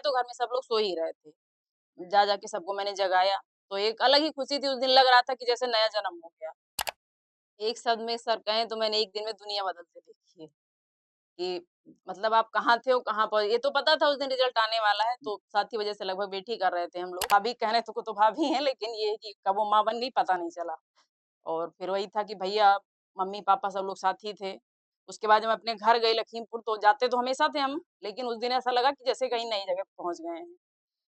आया तो घर में सब लोग सो ही रहे थे। जा जा के सबको मैंने जगाया, तो एक अलग ही खुशी थी, उस दिन लग रहा था कि जैसे नया जन्म हो गया। एक शब्द में सर कहें तो मैंने एक दिन में दुनिया बदल के देखी है, कि मतलब आप कहाँ थे और कहाँ पर, ये तो पता था उस दिन रिजल्ट आने वाला है, तो साथ ही वजह से लगभग वेट ही कर रहे थे हम लोग। भाभी कहने तो भाभी हैं, लेकिन ये है कि कब वो माँ बन गई पता नहीं चला। और फिर वही था कि भैया, मम्मी-पापा सब लोग साथ ही थे। उसके बाद जब मैं अपने घर गई लखीमपुर, तो जाते तो हमेशा थे हम, लेकिन उस दिन ऐसा लगा कि जैसे कहीं नई जगह पहुँच गए हैं।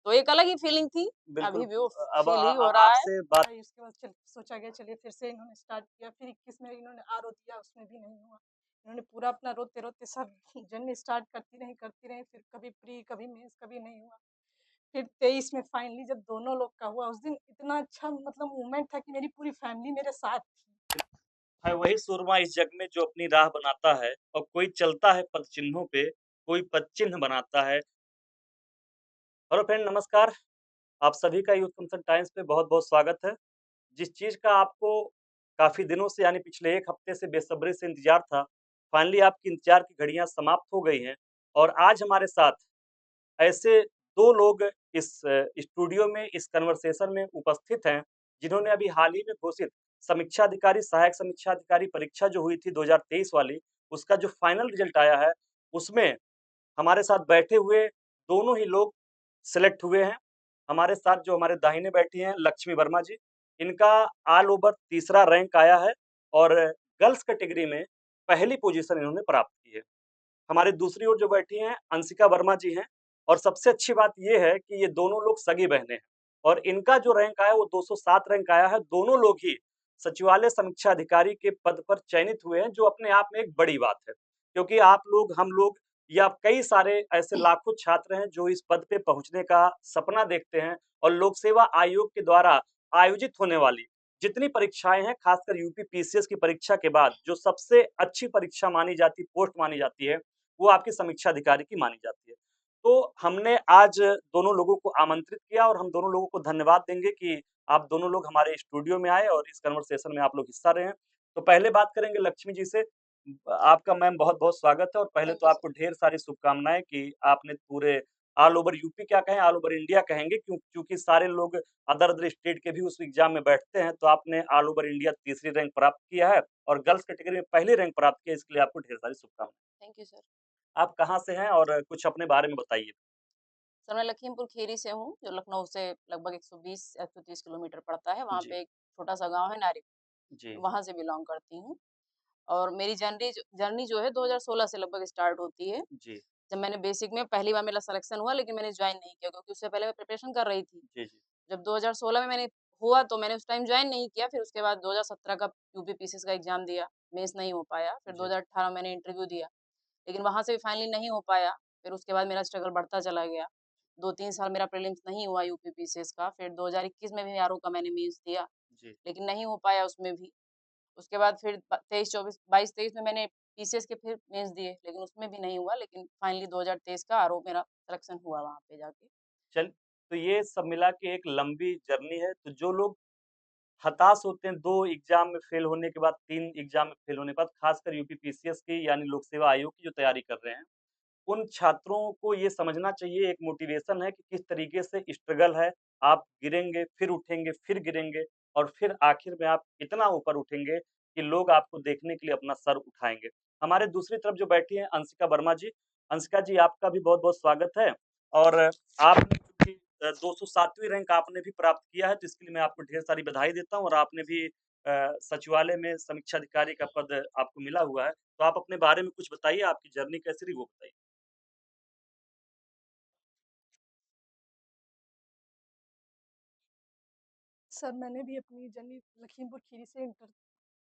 तो एक अलग ही फीलिंग थी, बिल्कुल। अभी भी वो अब फील ही हो रहा है। आपसे बात भाई उसके बाद चल सोचा गया चलिए फिर से इन्होंने स्टार्ट किया, फिर 21 में इन्होंने आरओ दिया, उसमें भी नहीं हुआ। इन्होंने पूरा अपना रोते-रोते सब जर्नी स्टार्ट करती रही, फिर कभी प्री, कभी मेंस, कभी नहीं हुआ। फिर 23 में फाइनली जब दोनों लोग का हुआ, उस दिन इतना अच्छा मतलब मोमेंट था कि मेरी पूरी फैमिली मेरे साथ थी। है, वही सुरमा इस जग में जो अपनी राह बनाता है, और कोई चलता है पद चिन्हों पे, कोई पद चिन्ह बनाता है। हेलो फ्रेंड, नमस्कार। आप सभी का यूथ फंक्शन टाइम्स पे बहुत-बहुत स्वागत है। जिस चीज़ का आपको काफ़ी दिनों से यानी पिछले 1 हफ्ते से बेसब्री से इंतज़ार था, फाइनली आपकी इंतज़ार की घड़ियाँ समाप्त हो गई हैं, और आज हमारे साथ ऐसे 2 लोग इस स्टूडियो में, इस कन्वर्सेशन में उपस्थित हैं, जिन्होंने अभी हाल ही में घोषित समीक्षा अधिकारी, सहायक समीक्षा अधिकारी परीक्षा जो हुई थी 2023 वाली, उसका जो फाइनल रिजल्ट आया है, उसमें हमारे साथ बैठे हुए दोनों ही लोग सेलेक्ट हुए हैं। हमारे साथ जो हमारे दाहिने बैठी हैं लक्ष्मी वर्मा जी, इनका ऑल ओवर तीसरा रैंक आया है, और गर्ल्स कैटेगरी में पहली पोजीशन इन्होंने प्राप्त की है। हमारी दूसरी ओर जो बैठी हैं अंशिका वर्मा जी हैं, और सबसे अच्छी बात ये है कि ये दोनों लोग सगी बहनें हैं, और इनका जो रैंक आया वो 207 रैंक आया है। दोनों लोग ही सचिवालय समीक्षा अधिकारी के पद पर चयनित हुए हैं, जो अपने आप में एक बड़ी बात है, क्योंकि आप लोग, हम लोग या कई सारे ऐसे लाखों छात्र हैं जो इस पद पे पहुंचने का सपना देखते हैं, और लोक सेवा आयोग के द्वारा आयोजित होने वाली जितनी परीक्षाएं हैं, खासकर यूपी पीसीएस की परीक्षा के बाद जो सबसे अच्छी परीक्षा मानी जाती, पोस्ट मानी जाती है, वो आपकी समीक्षा अधिकारी की मानी जाती है। तो हमने आज दोनों लोगों को आमंत्रित किया, और हम दोनों लोगों को धन्यवाद देंगे कि आप दोनों लोग हमारे स्टूडियो में आए और इस कन्वर्सेशन में आप लोग हिस्सा रहे हैं। तो पहले बात करेंगे लक्ष्मी जी से। आपका मैम बहुत-बहुत स्वागत है, और पहले थैंक तो यू आपको सर। ढेर सारी शुभकामनाएँ कि आपने पूरे ऑल ओवर यूपी क्या कहें, ऑल ओवर इंडिया कहेंगे, क्योंकि सारे लोग अदर-अदर स्टेट के भी उस एग्ज़ाम में बैठते हैं, तो आपने ऑल ओवर इंडिया तीसरी रैंक प्राप्त किया है, और गर्ल्स कैटेगरी में पहली रैंक प्राप्त की है, इसके लिए आपको ढेर सारी शुभकामनाएँ। Thank you sir. आप कहाँ से हैं और कुछ अपने बारे में बताइए? सर मैं लखीमपुर खीरी से हूँ, जो लखनऊ से लगभग 120 या 130 किलोमीटर पड़ता है। वहाँ जी, पे एक छोटा-सा गाँव है नारी, जी, वहाँ से बिलॉन्ग करती हूँ। और मेरी जर्नी जो है 2016 से लगभग स्टार्ट होती है। जी, जब मैंने बेसिक में पहली बार मेरा सिलेक्शन हुआ, लेकिन मैंने जॉइन नहीं किया, क्योंकि उससे पहले मैं प्रिपरेशन कर रही थी। जी, जी, जब 2016 में मैंने हुआ तो मैंने उस टाइम जॉइन नहीं किया, फिर उसके बाद 2017 का यूपी पीसीएस का एग्ज़ाम दिया, मेंस नहीं हो पाया। फिर जी, 2018 में मैंने इंटरव्यू दिया, लेकिन वहाँ से भी फाइनली नहीं हो पाया। फिर उसके बाद मेरा स्ट्रगल बढ़ता चला गया। 2-3 साल मेरा प्रीलिम्स नहीं हुआ यूपी पीसीएस का, फिर 2021 में भी आरओ का मैंने मेंस दिया, जी। लेकिन नहीं हो पाया उसमें भी। उसके बाद फिर 23-24 22-23 में मैंने पीसीएस के फिर मेंस दिए, लेकिन उसमें भी नहीं हुआ, लेकिन फाइनली 2023 का आरओ मेरा सिलेक्शन हुआ वहाँ पे जाके। चल तो ये सब मिला के एक लंबी जर्नी है, तो जो लोग हताश होते हैं 2 एग्ज़ाम में फेल होने के बाद, 3 एग्ज़ाम में फेल होने के बाद, खासकर यूपी पीसीएस की यानी लोक सेवा आयोग की जो तैयारी कर रहे हैं, उन छात्रों को ये समझना चाहिए, एक मोटिवेशन है कि किस तरीके से स्ट्रगल है, आप गिरेंगे, फिर गिरेंगे, और फिर आखिर में आप इतना ऊपर उठेंगे कि लोग आपको देखने के लिए अपना सर उठाएँगे। हमारे दूसरी तरफ जो बैठी हैं अंशिका वर्मा जी, अंशिका जी आपका भी बहुत-बहुत स्वागत है, और आपने चूँकि 207वीं रैंक आपने भी प्राप्त किया है, तो इसके लिए मैं आपको ढेर सारी बधाई देता हूँ, और आपने भी सचिवालय में समीक्षा अधिकारी का पद आपको मिला हुआ है। तो आप अपने बारे में कुछ बताइए, आपकी जर्नी कैसी रही वो बताइए? सर मैंने भी अपनी जर्नी लखीमपुर खीरी से इंटर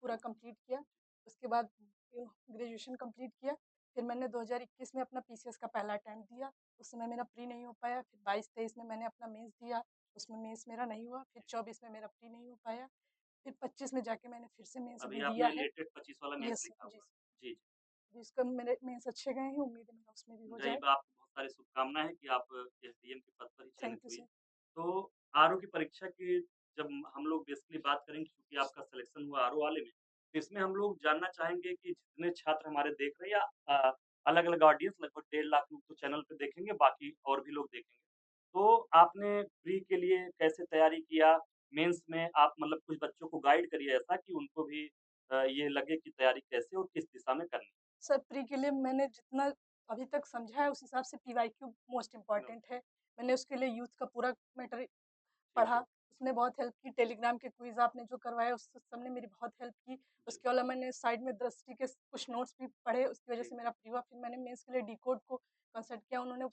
पूरा कंप्लीट किया। उसके बाद ग्रेजुएशन कंप्लीट किया। फिर मैंने 2021 में अपना पीसीएस का पहला अटेम्प्ट दिया। उस समय मेरा प्री नहीं हो पाया। फिर 22-23 में मैंने अपना मेंस दिया, उसमें मेंस मेरा नहीं हुआ। फिर 24 में मेरा प्री नहीं हो पाया। फिर 25 में जाके मैंने फिर से मेंस अभी अभी दिया आपने है। लेटेस्ट 25 वाला मेंस यस लिखा जी, हुआ है। जी, जी। जिसका मेरे मेंस अच्छे गए हैं, उम्मीद है मेरा उसमें भी हो नहीं, जाए। तो आपको बहुत सारी शुभकामनाएँ हैं कि आप एसडीएम के पद पर ही चयनित थैंक यू हुई हैं। सर। तो आरओ की परीक्षा की जब हम लोग बेसिकली बात करेंगे, क्योंकि आपका सिलेक्शन हुआ आरओ वाले में, तो इसमें हम लोग जानना चाहेंगे कि जितने छात्र हमारे देख रहे हैं, या अलग-अलग ऑडियंस लगभग 1.5 लाख लोग तो चैनल पे देखेंगे, बाकी और भी लोग देखेंगे। तो आपने प्री के लिए कैसे तैयारी किया? मेंस में आप मतलब कुछ बच्चों को गाइड करिए ऐसा कि उनको भी ये लगे कि तैयारी कैसे और किस दिशा में करनी सर प्री के लिए मैंने जितना अभी तक समझा है उस हिसाब से पीवाईक्यू मोस्ट है। इम्पोर्टेंट है। मैंने उसके लिए यूथ का पूरा मैटर ठीक पढ़ा, है। उसने बहुत हेल्प की। टेलीग्राम के क्विज़ आपने जो करवाए उस सबने मेरी बहुत हेल्प की। जी, उसके अलावा मैंने साइड में दृष्टि के कुछ नोट्स भी पढ़े, उसकी वजह ठीक। से मेरा प्री हुआ। फिर मैंने मेंस के लिए डिकोड को कंसल्ट किया, उन्होंने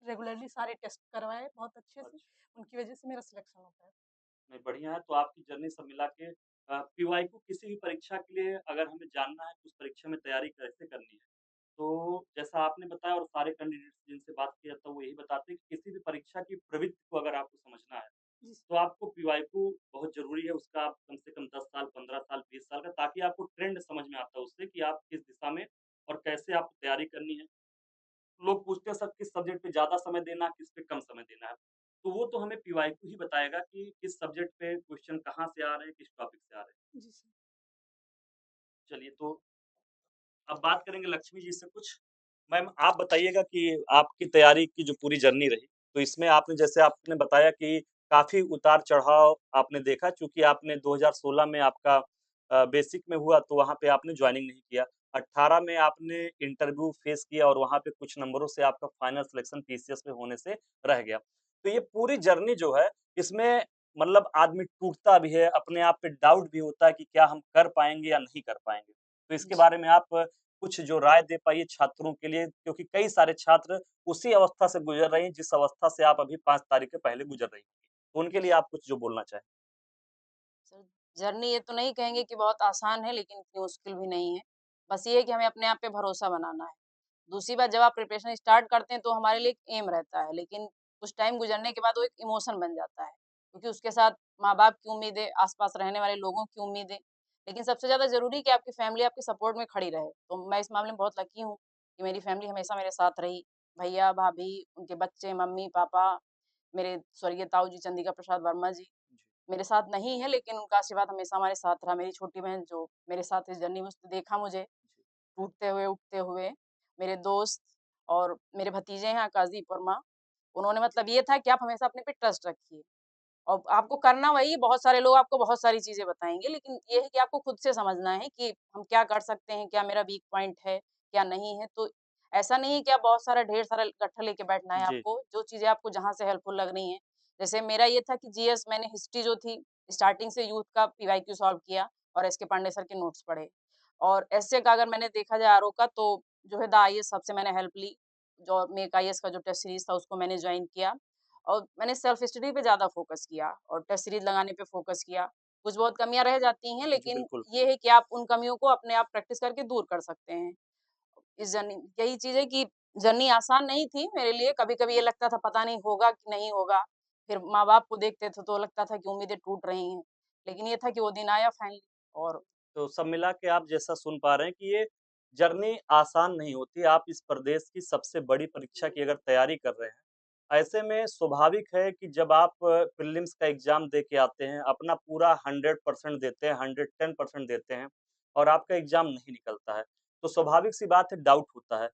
रेगुलरली सारे टेस्ट करवाए बहुत अच्छे से, अच्छा। उनकी वजह से मेरा सिलेक्शन हो पाया। नहीं, बढ़िया है, तो आपकी जर्नी सब मिला के पीवाई को किसी भी परीक्षा के लिए अगर हमें जानना है कि उस परीक्षा में तैयारी कैसे करनी है, तो जैसा आपने बताया और सारे कैंडिडेट्स जिनसे बात किया था वो यही बताते हैं कि किसी भी परीक्षा की प्रवृत्ति को अगर आपको समझना है, जी सर। तो आपको पीवाईक्यू बहुत ज़रूरी है, उसका आप कम से कम 10 साल, 15 साल, 20 साल का ताकि आपको ट्रेंड समझ में आता है उससे कि आप किस दिशा में और कैसे आपको तैयारी करनी है। लोग पूछते हैं सर किस सब्जेक्ट पे ज़्यादा समय देना है, किस पे कम समय देना है। तो वो तो हमें पीवाईक्यू ही बताएगा कि किस सब्जेक्ट पे क्वेश्चन कहाँ से आ रहे हैं, किस टॉपिक से आ रहे हैं। जी सर। चलिए तो अब बात करेंगे लक्ष्मी जी से कुछ। मैम आप बताइएगा कि आपकी तैयारी की जो पूरी जर्नी रही, तो इसमें आपने जैसे आपने बताया कि काफ़ी उतार-चढ़ाव आपने देखा चूँकि आपने 2016 में आपका बेसिक में हुआ तो वहाँ पे आपने जॉइनिंग नहीं किया। 18 में आपने इंटरव्यू फेस किया और वहाँ पे कुछ नंबरों से आपका फाइनल सिलेक्शन पीसीएस में होने से रह गया। तो ये पूरी जर्नी जो है, इसमें मतलब आदमी टूटता भी है, अपने आप पे डाउट भी होता है कि क्या हम कर पाएँगे या नहीं कर पाएँगे। तो इसके जी। बारे में आप कुछ जो राय दे पाइए छात्रों के लिए क्योंकि कई सारे छात्र उसी अवस्था से गुज़र रहे हैं जिस अवस्था से आप अभी 5 तारीख के पहले गुज़र रही होंगी। तो उनके लिए आप कुछ जो बोलना चाहें? सर, जर्नी ये तो नहीं कहेंगे कि बहुत आसान है, लेकिन इतनी मुश्किल भी नहीं है। बस ये है कि हमें अपने आप पे भरोसा बनाना है। दूसरी बात जब आप प्रिपरेशन स्टार्ट करते हैं तो हमारे लिए एक एम रहता है, लेकिन कुछ टाइम गुज़रने के बाद वो एक इमोशन बन जाता है। क्योंकि उसके साथ माँ-बाप की उम्मीदें, आस-पास रहने वाले लोगों की उम्मीदें, लेकिन सबसे ज़्यादा ज़रूरी है कि आपकी फैमिली आपके सपोर्ट में खड़ी रहे। तो मैं इस मामले में बहुत लकी हूँ कि मेरी फैमिली हमेशा मेरे साथ रही। भैया-भाभी, उनके बच्चे, मम्मी-पापा, मेरे स्वर्गीय ताऊ जी चंद्रिका प्रसाद वर्मा जी, जी, मेरे साथ नहीं है लेकिन उनका आशीर्वाद हमेशा हमारे साथ रहा। मेरी छोटी बहन जो मेरे साथ इस जर्नी में उसने देखा मुझे जी, टूटते हुए, उठते हुए। मेरे दोस्त और मेरे भतीजे हैं आकाशदीप वर्मा, उन्होंने मतलब ये था कि आप हमेशा अपने पे ट्रस्ट रखिए और आपको करना वही है, बहुत सारे लोग आपको बहुत सारी चीज़ें बताएँगे, लेकिन ये है कि आपको खुद से समझना है कि हम क्या कर सकते हैं, क्या मेरा वीक पॉइंट है, क्या नहीं है। तो ऐसा नहीं है कि आप बहुत सारा ढेर सारा गट्ठर लेके बैठना है जी, आपको, जो चीज़ें आपको जहाँ से हेल्पफुल लग रही हैं। जैसे मेरा ये था कि जीएस मैंने हिस्ट्री जो थी, स्टार्टिंग से यूथ का पीवाईक्यू सॉल्व किया और एसके पांडे सर के नोट्स पढ़े। और एसए का अगर मैंने देखा जाए आरओ का तो जो है द आईएएस सबसे मैंने हेल्प ली। जो मेक आईएएस का जो टेस्ट सीरीज़ था उसको मैंने जॉइन किया और मैंने सेल्फ स्टडी पे ज़्यादा फ़ोकस किया और टेस्ट सीरीज़ लगाने पे फ़ोकस किया। कुछ बहुत कमियाँ रह जाती हैं जी, लेकिन बिल्कुल। ये है कि आप उन कमियों को अपने आप प्रैक्टिस करके दूर कर सकते हैं। इस जर्नी यही चीज़ है कि जर्नी आसान नहीं थी मेरे लिए, कभी-कभी ये लगता था पता नहीं होगा कि नहीं होगा। फिर माँ-बाप को देखते थे तो लगता था कि उम्मीदें टूट रही हैं। लेकिन ये था कि वो दिन आया फाइनली और तो सब मिला के आप जैसा सुन पा रहे हैं कि ये जर्नी आसान नहीं होती। आप इस प्रदेश की सबसे बड़ी परीक्षा की अगर तैयारी कर रहे हैं, ऐसे में स्वाभाविक है कि जब आप प्रीलिम्स का एग्ज़ाम दे के आते हैं, अपना पूरा 100% देते हैं, 110% देते हैं और आपका एग्ज़ाम नहीं निकलता है, तो स्वाभाविक सी बात है डाउट होता है।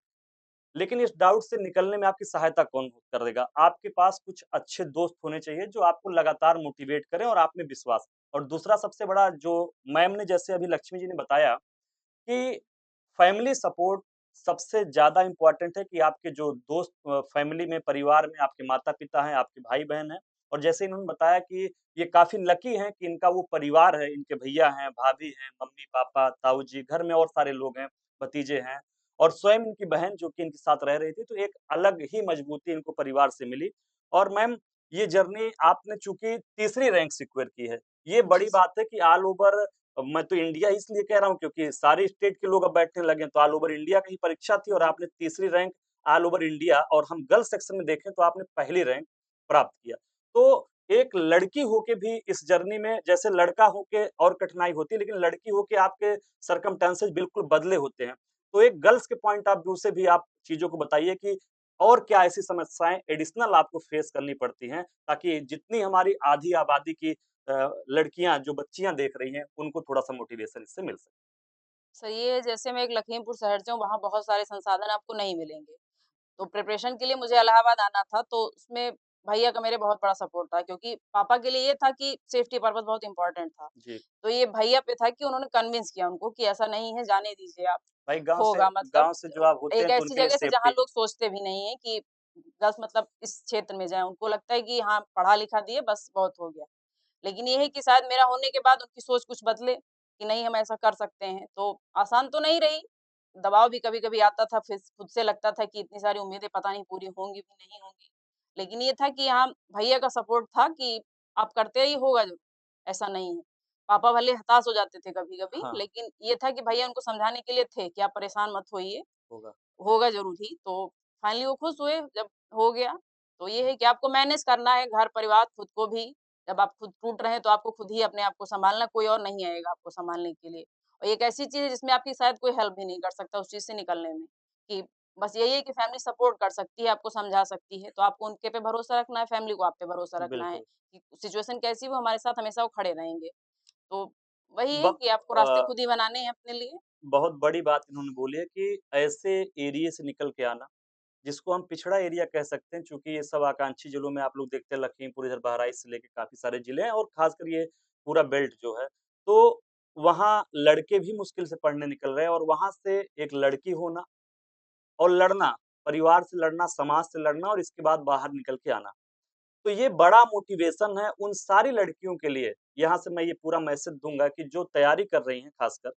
लेकिन इस डाउट से निकलने में आपकी सहायता कौन करेगा? आपके पास कुछ अच्छे दोस्त होने चाहिए जो आपको लगातार मोटिवेट करें और आप में विश्वास और दूसरा सबसे बड़ा जो मैम ने जैसे अभी लक्ष्मी जी ने बताया कि फैमिली सपोर्ट सबसे ज़्यादा इम्पोर्टेंट है कि आपके जो दोस्त फैमिली में, परिवार में आपके माता-पिता हैं, आपके भाई-बहन हैं और जैसे इन्होंने बताया कि ये काफ़ी लकी हैं कि इनका वो परिवार है, इनके भैया हैं, भाभी हैं, मम्मी-पापा, ताऊ जी, घर में और सारे लोग हैं, भतीजे हैं और स्वयं इनकी बहन जो कि इनके साथ रह रही थी, तो एक अलग ही मजबूती इनको परिवार से मिली और मैम ये जर्नी आपने चूँकि तीसरी रैंक सिक्योर की है, ये जी बड़ी सर। बात है कि ऑल ओवर मैं तो इंडिया इसलिए कह रहा हूँ क्योंकि सारे स्टेट के लोग अब बैठने लगे हैं, तो ऑल ओवर इंडिया की परीक्षा थी और आपने तीसरी रैंक ऑल ओवर इंडिया और हम गर्ल्स सेक्शन में देखें तो आपने पहली रैंक प्राप्त किया। तो एक लड़की होके भी इस जर्नी में जैसे लड़का होके और कठिनाई होती है, लेकिन लड़की होके आपके सर्कमस्टेंसेस बिल्कुल बदले होते हैं। तो एक गर्ल्स के पॉइंट ऑफ व्यू से भी आप चीज़ों को बताइए कि और क्या ऐसी समस्याएँ एडिशनल आपको फेस करनी पड़ती हैं, ताकि जितनी हमारी आधी आबादी की लड़कियाँ जो बच्चियाँ देख रही हैं, उनको थोड़ा-सा मोटिवेशन इससे मिल सके। सर ये है जैसे मैं एक लखीमपुर शहर से हूँ, वहाँ बहुत सारे संसाधन आपको नहीं मिलेंगे। तो प्रिपरेशन के लिए मुझे इलाहाबाद आना था, तो उसमें भैया का मेरे बहुत बड़ा सपोर्ट था क्योंकि पापा के लिए ये था कि सेफ्टी पर्पज़ बहुत इम्पोर्टेंट था। जी। तो ये भैया पे था कि उन्होंने कन्विंस किया उनको कि ऐसा नहीं है, जाने दीजिए आप, भाई होगा मतलब गाँव से जो आप होते एक हैं तो ऐसी उनके लिए जगह से जहाँ सेफ्टी लोग सोचते भी नहीं हैं कि बस मतलब इस क्षेत्र में जाएँ। उनको लगता है कि हाँ, पढ़ा-लिखा दिए बस बहुत हो गया। लेकिन ये है कि शायद मेरा होने के बाद उनकी सोच कुछ बदले कि नहीं हम ऐसा कर सकते हैं। तो आसान तो नहीं रही, दबाव भी कभी-कभी आता था, फिर खुद से लगता था कि इतनी सारी उम्मीदें पता नहीं पूरी होंगी भी नहीं होंगी। लेकिन ये था कि हाँ, भैया का सपोर्ट था कि आप करते रहिए होगा ज़रूर, ऐसा नहीं है। पापा भले हताश हो जाते थे कभी-कभी, हाँ, लेकिन ये था कि भैया उनको समझाने के लिए थे कि आप परेशान मत होइए, होगा। होगा ज़रूर ही। तो फाइनली वो खुश हुए जब हो गया। तो ये है कि आपको मैनेज करना है घर-परिवार खुद को भी। जब आप खुद टूट रहे हैं तो आपको खुद ही अपने आप को सँभालना, कोई और नहीं आएगा आपको सँभालने के लिए। और एक ऐसी चीज़ है जिसमें आपकी शायद कोई हेल्प भी नहीं कर सकता उस चीज़ से निकलने में, कि बस यही है कि फैमिली सपोर्ट कर सकती है, आपको समझा सकती है। तो आपको उनके पे भरोसा रखना है, फैमिली को आप पे भरोसा रखना है बिल्कुल। कि सिचुएशन कैसी भी हो हमारे साथ हमेशा वो खड़े रहेंगे। तो वही है ब कि आपको रास्ते खुद ही बनाने हैं अपने लिए। बहुत बड़ी बात इन्होंने बोली है कि ऐसे एरिये से निकल के आना, जिसको हम पिछड़ा एरिया कह सकते हैं, चूँकि ये सब आकांक्षी जिलों में आप लोग देखते हैं लखीमपुर, इधर बहराइच से लेके काफ़ी सारे जिले हैं और ख़ासकर ये पूरा बेल्ट जो है। तो वहाँ लड़के भी मुश्किल से पढ़ने निकल रहे हैं और वहाँ से एक लड़की होना और लड़ना, परिवार से लड़ना, समाज से लड़ना और इसके बाद बाहर निकल के आना। तो ये बड़ा मोटिवेशन है उन सारी लड़कियों के लिए, यहाँ से मैं ये पूरा मैसेज दूँगा कि जो तैयारी कर रही हैं खासकर,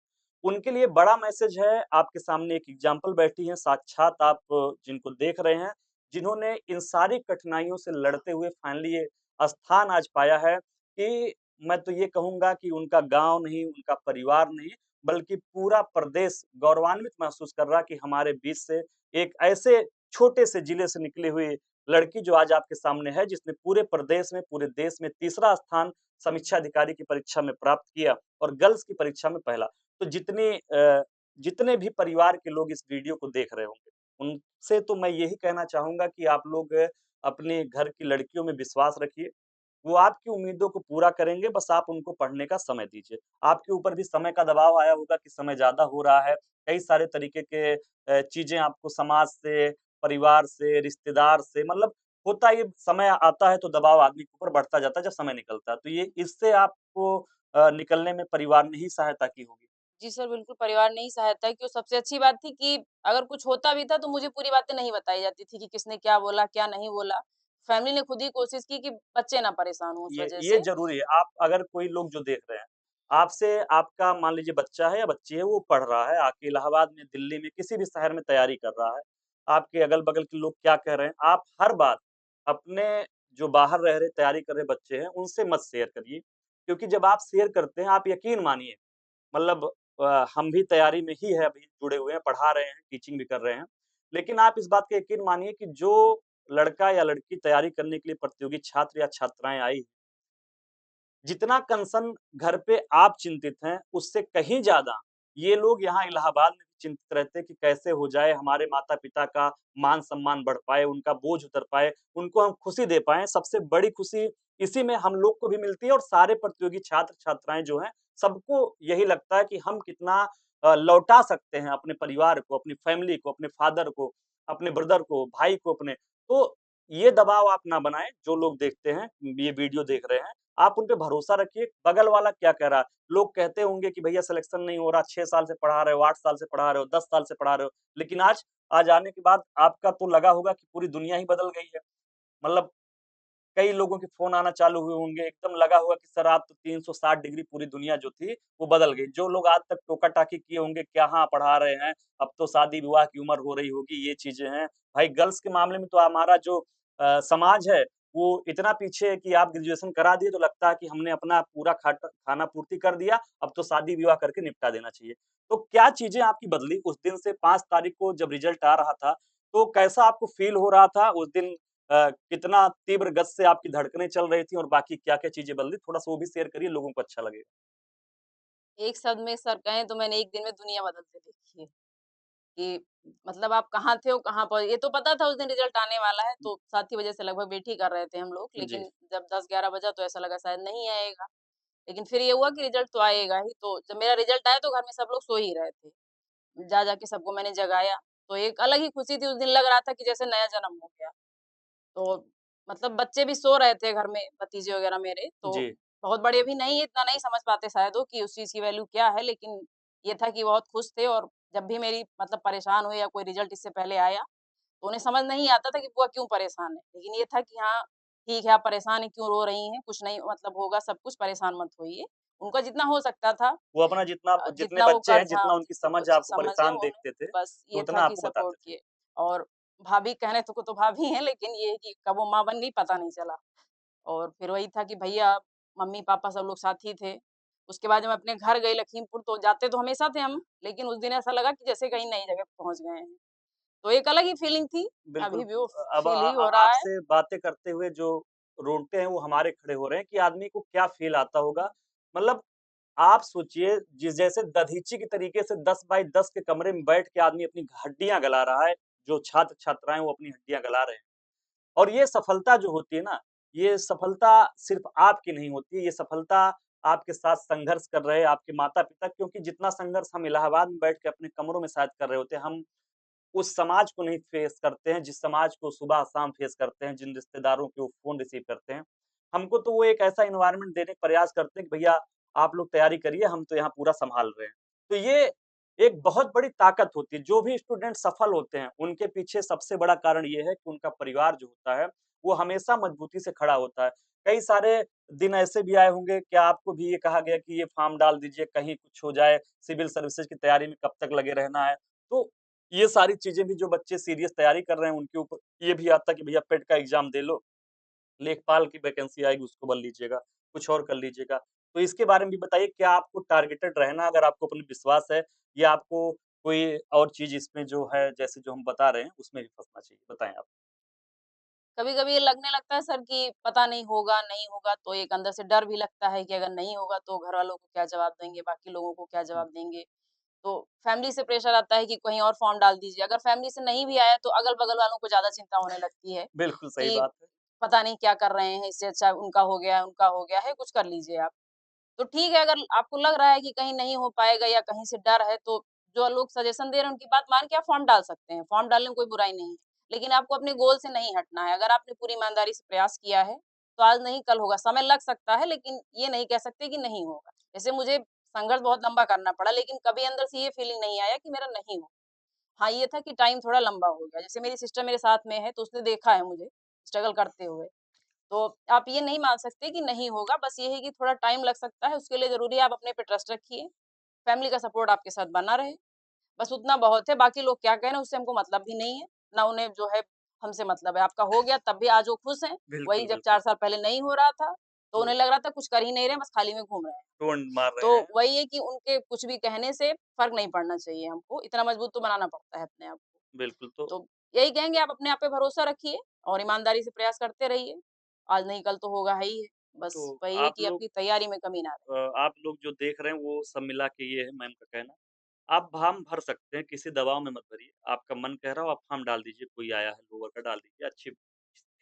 उनके लिए बड़ा मैसेज है, आपके सामने एक एग्ज़ाम्पल बैठी हैं, साक्षात आप जिनको देख रहे हैं, जिन्होंने इन सारी कठिनाइयों से लड़ते हुए फाइनली ये स्थान आज पाया है कि मैं तो ये कहूँगा कि उनका गाँव नहीं, उनका परिवार नहीं, बल्कि पूरा प्रदेश गौरवान्वित महसूस कर रहा है कि हमारे बीच से एक ऐसे छोटे से जिले से निकली हुई लड़की जो आज आपके सामने है, जिसने पूरे प्रदेश में, पूरे देश में तीसरा स्थान समीक्षा अधिकारी की परीक्षा में प्राप्त किया और गर्ल्स की परीक्षा में पहला। तो जितने भी परिवार के लोग इस वीडियो को देख रहे होंगे, उनसे तो मैं यही कहना चाहूँगा कि आप लोग अपने घर की लड़कियों में विश्वास रखिए। वो आपकी उम्मीदों को पूरा करेंगे, बस आप उनको पढ़ने का समय दीजिए। आपके ऊपर भी समय का दबाव आया होगा कि समय ज़्यादा हो रहा है, कई सारे तरीके के चीज़ें आपको समाज से, परिवार से, रिश्तेदार से मतलब होता है ये समय आता है तो दबाव आदमी के ऊपर बढ़ता जाता है जब समय निकलता है। तो ये इससे आपको निकलने में परिवार ने ही सहायता की होगी। जी सर, बिल्कुल परिवार ने ही सहायता की और सबसे अच्छी बात थी कि अगर कुछ होता भी था तो मुझे पूरी बातें नहीं बताई जाती थी कि किसने क्या बोला, क्या नहीं बोला। फैमिली ने खुद ही कोशिश की कि बच्चे ना परेशान हों उस वजह ये से। ज़रूरी है। आप अगर कोई लोग जो देख रहे हैं, आपसे आपका मान लीजिए बच्चा है या बच्ची है, वो पढ़ रहा है, आके इलाहाबाद में, दिल्ली में, किसी भी शहर में तैयारी कर रहा है। आपके अगल-बगल के लोग क्या कह रहे हैं, आप हर बात अपने जो बाहर रह रहे, तैयारी कर रहे बच्चे हैं, उनसे मत शेयर करिए। क्योंकि जब आप शेयर करते हैं, आप यकीन मानिए मतलब हम भी तैयारी में ही है अभी जुड़े हुए हैं, पढ़ा रहे हैं, टीचिंग भी कर रहे हैं। लेकिन आप इस बात का यकीन मानिए कि जो लड़का या लड़की तैयारी करने के लिए प्रतियोगी छात्र या छात्राएँ आई जितना कंसर्न घर पे आप चिंतित हैं, उससे कहीं ज़्यादा ये लोग यहाँ इलाहाबाद में भी चिंतित रहते हैं कि कैसे हो जाए, हमारे माता-पिता का मान-सम्मान बढ़ पाए, उनका बोझ उतर पाए, उनको हम खुशी दे पाएँ। सबसे बड़ी खुशी इसी में हम लोग को भी मिलती है और सारे प्रतियोगी छात्र-छात्राएँ जो हैं, सबको यही लगता है कि हम कितना लौटा सकते हैं अपने परिवार को, अपनी फैमिली को, अपने फादर को, अपने ब्रदर को, भाई को अपने। तो ये दबाव आप ना बनाएँ, जो लोग देखते हैं, ये वीडियो देख रहे हैं। आप उन पे भरोसा रखिए, बगल वाला क्या कह रहा है। लोग कहते होंगे कि भैया सिलेक्शन नहीं हो रहा, 6 साल से पढ़ा रहे हो, 8 साल से पढ़ा रहे हो, 10 साल से पढ़ा रहे हो, लेकिन आज आज आने के बाद आपका तो लगा होगा कि पूरी दुनिया ही बदल गई है। मतलब कई लोगों के फ़ोन आना चालू हुए होंगे, एकदम लगा होगा कि सर आज तो 360 डिग्री पूरी दुनिया जो थी, वो बदल गई। जो लोग आज तक टोका-टाकी किए होंगे, क्या हाँ पढ़ा रहे हैं, अब तो शादी-विवाह की उम्र हो रही होगी, ये चीज़ें हैं। भाई गर्ल्स के मामले में तो हमारा जो समाज है, वो इतना पीछे है कि आप ग्रेजुएशन करा दिए तो लगता है कि हमने अपना पूरा खाना-पूर्ति कर दिया, अब तो शादी-विवाह करके निपटा देना चाहिए। तो क्या चीज़ें आपकी बदली उस दिन से 5 तारीख को जब रिज़ल्ट आ रहा था, तो कैसा आपको फ़ील हो रहा था उस दिन कितना तीव्र गति से आपकी धड़कनें चल रही थी और बाकी क्या-क्या चीज़ें बदली? थोड़ा-सा वो भी शेयर करिए, लोगों को अच्छा लगेगा। एक शब्द में सर कहें तो मैंने एक दिन में दुनिया बदल के देखी है कि मतलब आप कहाँ थे और कहाँ पर ये तो पता था उस दिन रिज़ल्ट आने वाला है, तो साथ की वजह से लगभग वेट ही कर रहे थे हम लोग। जी। लेकिन जब 10-11 बजा तो ऐसा लगा शायद नहीं आएगा। लेकिन फिर ये हुआ कि रिज़ल्ट तो आएगा ही, तो जब मेरा रिज़ल्ट आया तो घर में सब लोग सो ही रहे थे। जा के सबको मैंने जगाया, तो एक अलग ही खुशी थी, उस दिन लग रहा था कि जैसे नया जन्म हो गया। तो मतलब बच्चे भी सो रहे थे घर में, भतीजे वगैरह मेरे, तो जी, बहुत बड़े भी नहीं, इतना नहीं समझ पाते शायद वो कि उस चीज़ की वैल्यू क्या है, लेकिन ये था कि बहुत खुश थे और जब भी मेरी मतलब परेशान हुए या कोई रिज़ल्ट इससे पहले आया, तो उन्हें समझ नहीं आता था कि बुआ क्यों परेशान है। लेकिन ये था कि हाँ, ठीक है आप परेशान हैं, क्यों रो रही हैं? कुछ नहीं मतलब होगा सब कुछ, परेशान मत होइए। उनका जितना हो सकता था वो अपना जितना जितने जितना वो बच्चे कर हैं, हाँ, जितना उनकी जितने समझ कुछ आपको समझे परेशान उन्होंने देखते थे, बस तो ये था उतना कि आपको सपोर्ट बताते थे। किए और भाभी कहने तो भाभी हैं लेकिन ये है कि कब वो माँ बन गई पता नहीं चला। और फिर वही था कि भैया, मम्मी-पापा सब लोग साथ ही थे। उसके बाद जब मैं अपने घर गई लखीमपुर तो जाते तो हमेशा थे हम, लेकिन उस दिन ऐसा लगा कि जैसे कहीं नई जगह पे पहुँच गए हैं। तो एक अलग ही फीलिंग थी, बिल्कुल अभी भी वो अब फील ही हो रहा है। आपसे बातें करते हुए जो रोंगटे हैं वो हमारे खड़े हो रहे हैं कि आदमी को क्या फ़ील आता होगा। मतलब आप सोचिए जिस जैसे दधीची की तरीके से 10 बाई 10 के कमरे में बैठ के आदमी अपनी हड्डियाँ गला रहा है, जो छात्र-छात्राएँ वो अपनी हड्डियाँ गला रहे हैं। और ये सफलता जो होती है ना, ये सफलता सिर्फ़ आपकी नहीं होती है, ये सफलता आपके साथ संघर्ष कर रहे आपके माता-पिता क्योंकि जितना संघर्ष हम इलाहाबाद में बैठ के अपने कमरों में शायद कर रहे होते हैं, हम उस समाज को नहीं फेस करते हैं, जिस समाज को सुबह-शाम फेस करते हैं, जिन रिश्तेदारों के वो फ़ोन रिसीव करते हैं। हमको तो वो एक ऐसा एनवायरनमेंट देने का प्रयास करते हैं कि भैया आप लोग तैयारी करिए, हम तो यहाँ पूरा सँभाल रहे हैं। तो ये एक बहुत बड़ी ताकत होती है, जो भी स्टूडेंट सफल होते हैं, उनके पीछे सबसे बड़ा कारण ये है कि उनका परिवार जो होता है, वो हमेशा मजबूती से खड़ा होता है। कई सारे दिन ऐसे भी आए होंगे, क्या आपको भी ये कहा गया कि ये फॉर्म डाल दीजिए, कहीं कुछ हो जाए, सिविल सर्विसेज़ की तैयारी में कब तक लगे रहना है? तो ये सारी चीज़ें भी जो बच्चे सीरियस तैयारी कर रहे हैं उनके ऊपर ये भी आता है कि भैया पेट का एग्ज़ाम दे लो, लेखपाल की वैकेंसी आएगी उसको भर लीजिएगा, कुछ और कर लीजिएगा। तो इसके बारे में भी बताइए क्या आपको टारगेटेड रहना अगर आपको अपने विश्वास है या आपको कोई और चीज़ इसमें जो है जैसे जो हम बता रहे हैं उसमें भी फँसना चाहिए? बताएँ आप। कभी-कभी ये लगने लगता है सर कि पता नहीं होगा, नहीं होगा, तो एक अंदर से डर भी लगता है कि अगर नहीं होगा तो घरवालों को क्या जवाब देंगे, बाकी लोगों को क्या हुँ, जवाब देंगे। तो फैमिली से प्रेशर आता है कि कहीं और फॉर्म डाल दीजिए। अगर फैमिली से नहीं भी आया तो अगल-बगल वालों को ज़्यादा चिंता होने लगती है बिल्कुल सही कि बात है। पता नहीं क्या कर रहे हैं, इससे अच्छा उनका हो गया है, कुछ कर लीजिए आप। तो ठीक है, अगर आपको लग रहा है कि कहीं नहीं हो पाएगा या कहीं से डर है, तो जो लोग सजेशन दे रहे हैं, उनकी बात मान के आप फॉर्म डाल सकते हैं। फॉर्म डालने में कोई बुराई नहीं है। लेकिन आपको अपने गोल से नहीं हटना है। अगर आपने पूरी ईमानदारी से प्रयास किया है, तो आज नहीं कल होगा। समय लग सकता है, लेकिन ये नहीं कह सकते कि नहीं होगा। जैसे मुझे संघर्ष बहुत लंबा करना पड़ा, लेकिन कभी अंदर से ये फीलिंग नहीं आया कि मेरा नहीं हो। हाँ, ये था कि टाइम थोड़ा लंबा हो गया। जैसे मेरी सिस्टर मेरे साथ में है, तो उसने देखा है मुझे स्ट्रगल करते हुए। तो आप ये नहीं मान सकते कि नहीं होगा, बस ये है कि थोड़ा टाइम लग सकता है, उसके लिए ज़रूरी है आप अपने पे ट्रस्ट रखिए, फैमिली का सपोर्ट आपके साथ बना रहे, बस उतना बहुत है, बाकी लोग क्या कह रहे हैं उससे हमको मतलब भी नहीं है, ना उन्हें जो है हमसे मतलब है। आपका हो गया तब भी आज वो खुश हैं, वही बिल्कुल, जब बिल्कुल। 4 साल पहले नहीं हो रहा था, तो तो उन्हें लग रहा था कुछ कर ही नहीं रहे हैं, बस खाली में घूम रहे हैं। टोन मार तो रहे हैं। वही है कि उनके कुछ भी कहने से फ़र्क नहीं पड़ना चाहिए हमको, इतना मजबूत तो बनाना पड़ता है अपने आप को। बिल्कुल, तो तो यही कहेंगे आप अपने आप पे भरोसा रखिए और ईमानदारी से प्रयास करते रहिए। आज नहीं कल तो होगा है ही है। तो बस वही है आप कि लोग आपकी तैयारी में कमी ना रहे। आप लोग जो देख रहे हैं वो सब मिला के ये है मैम का कहना। आप फॉर्म भर सकते हैं, किसी दबाव में मत भरिए। आपका मन कह रहा हो आप फॉर्म डाल दीजिए, कोई आया है लोअर का डाल दीजिए, अच्छी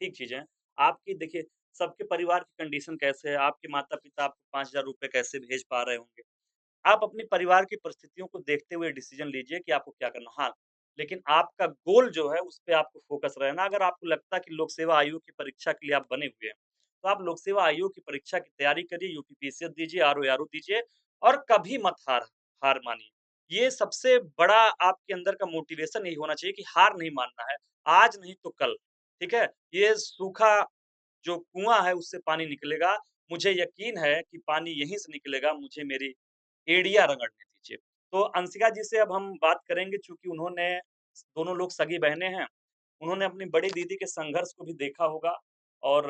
ठीक चीज़ें हैं। आपकी देखिए सबके परिवार की कंडीशन कैसे है, आपके माता-पिता आपको ₹5000 कैसे भेज पा रहे होंगे। आप अपने परिवार की परिस्थितियों को देखते हुए डिसीज़न लीजिए कि आपको क्या करना है। हाँ, लेकिन आपका गोल जो है उस पे आपको फ़ोकस रहना। अगर आपको लगता है कि लोक सेवा आयोग की परीक्षा के लिए आप बने हुए हैं, तो आप लोक सेवा आयोग की परीक्षा की तैयारी करिए, यूपीपीएससी दीजिए, आरओ-आरओ दीजिए और कभी मत हार मानिए। ये सबसे बड़ा आपके अंदर का मोटिवेशन यही होना चाहिए कि हार नहीं मानना है, आज नहीं तो कल, ठीक है? ये सूखा जो कुआँ है उससे पानी निकलेगा, मुझे यकीन है कि पानी यहीं से निकलेगा, मुझे मेरी एड़ियाँ रगड़ने दीजिए। तो अंशिका जी से अब हम बात करेंगे चूँकि उन्होंने दोनों लोग सगी बहनें हैं, उन्होंने अपनी बड़ी दीदी के संघर्ष को भी देखा होगा और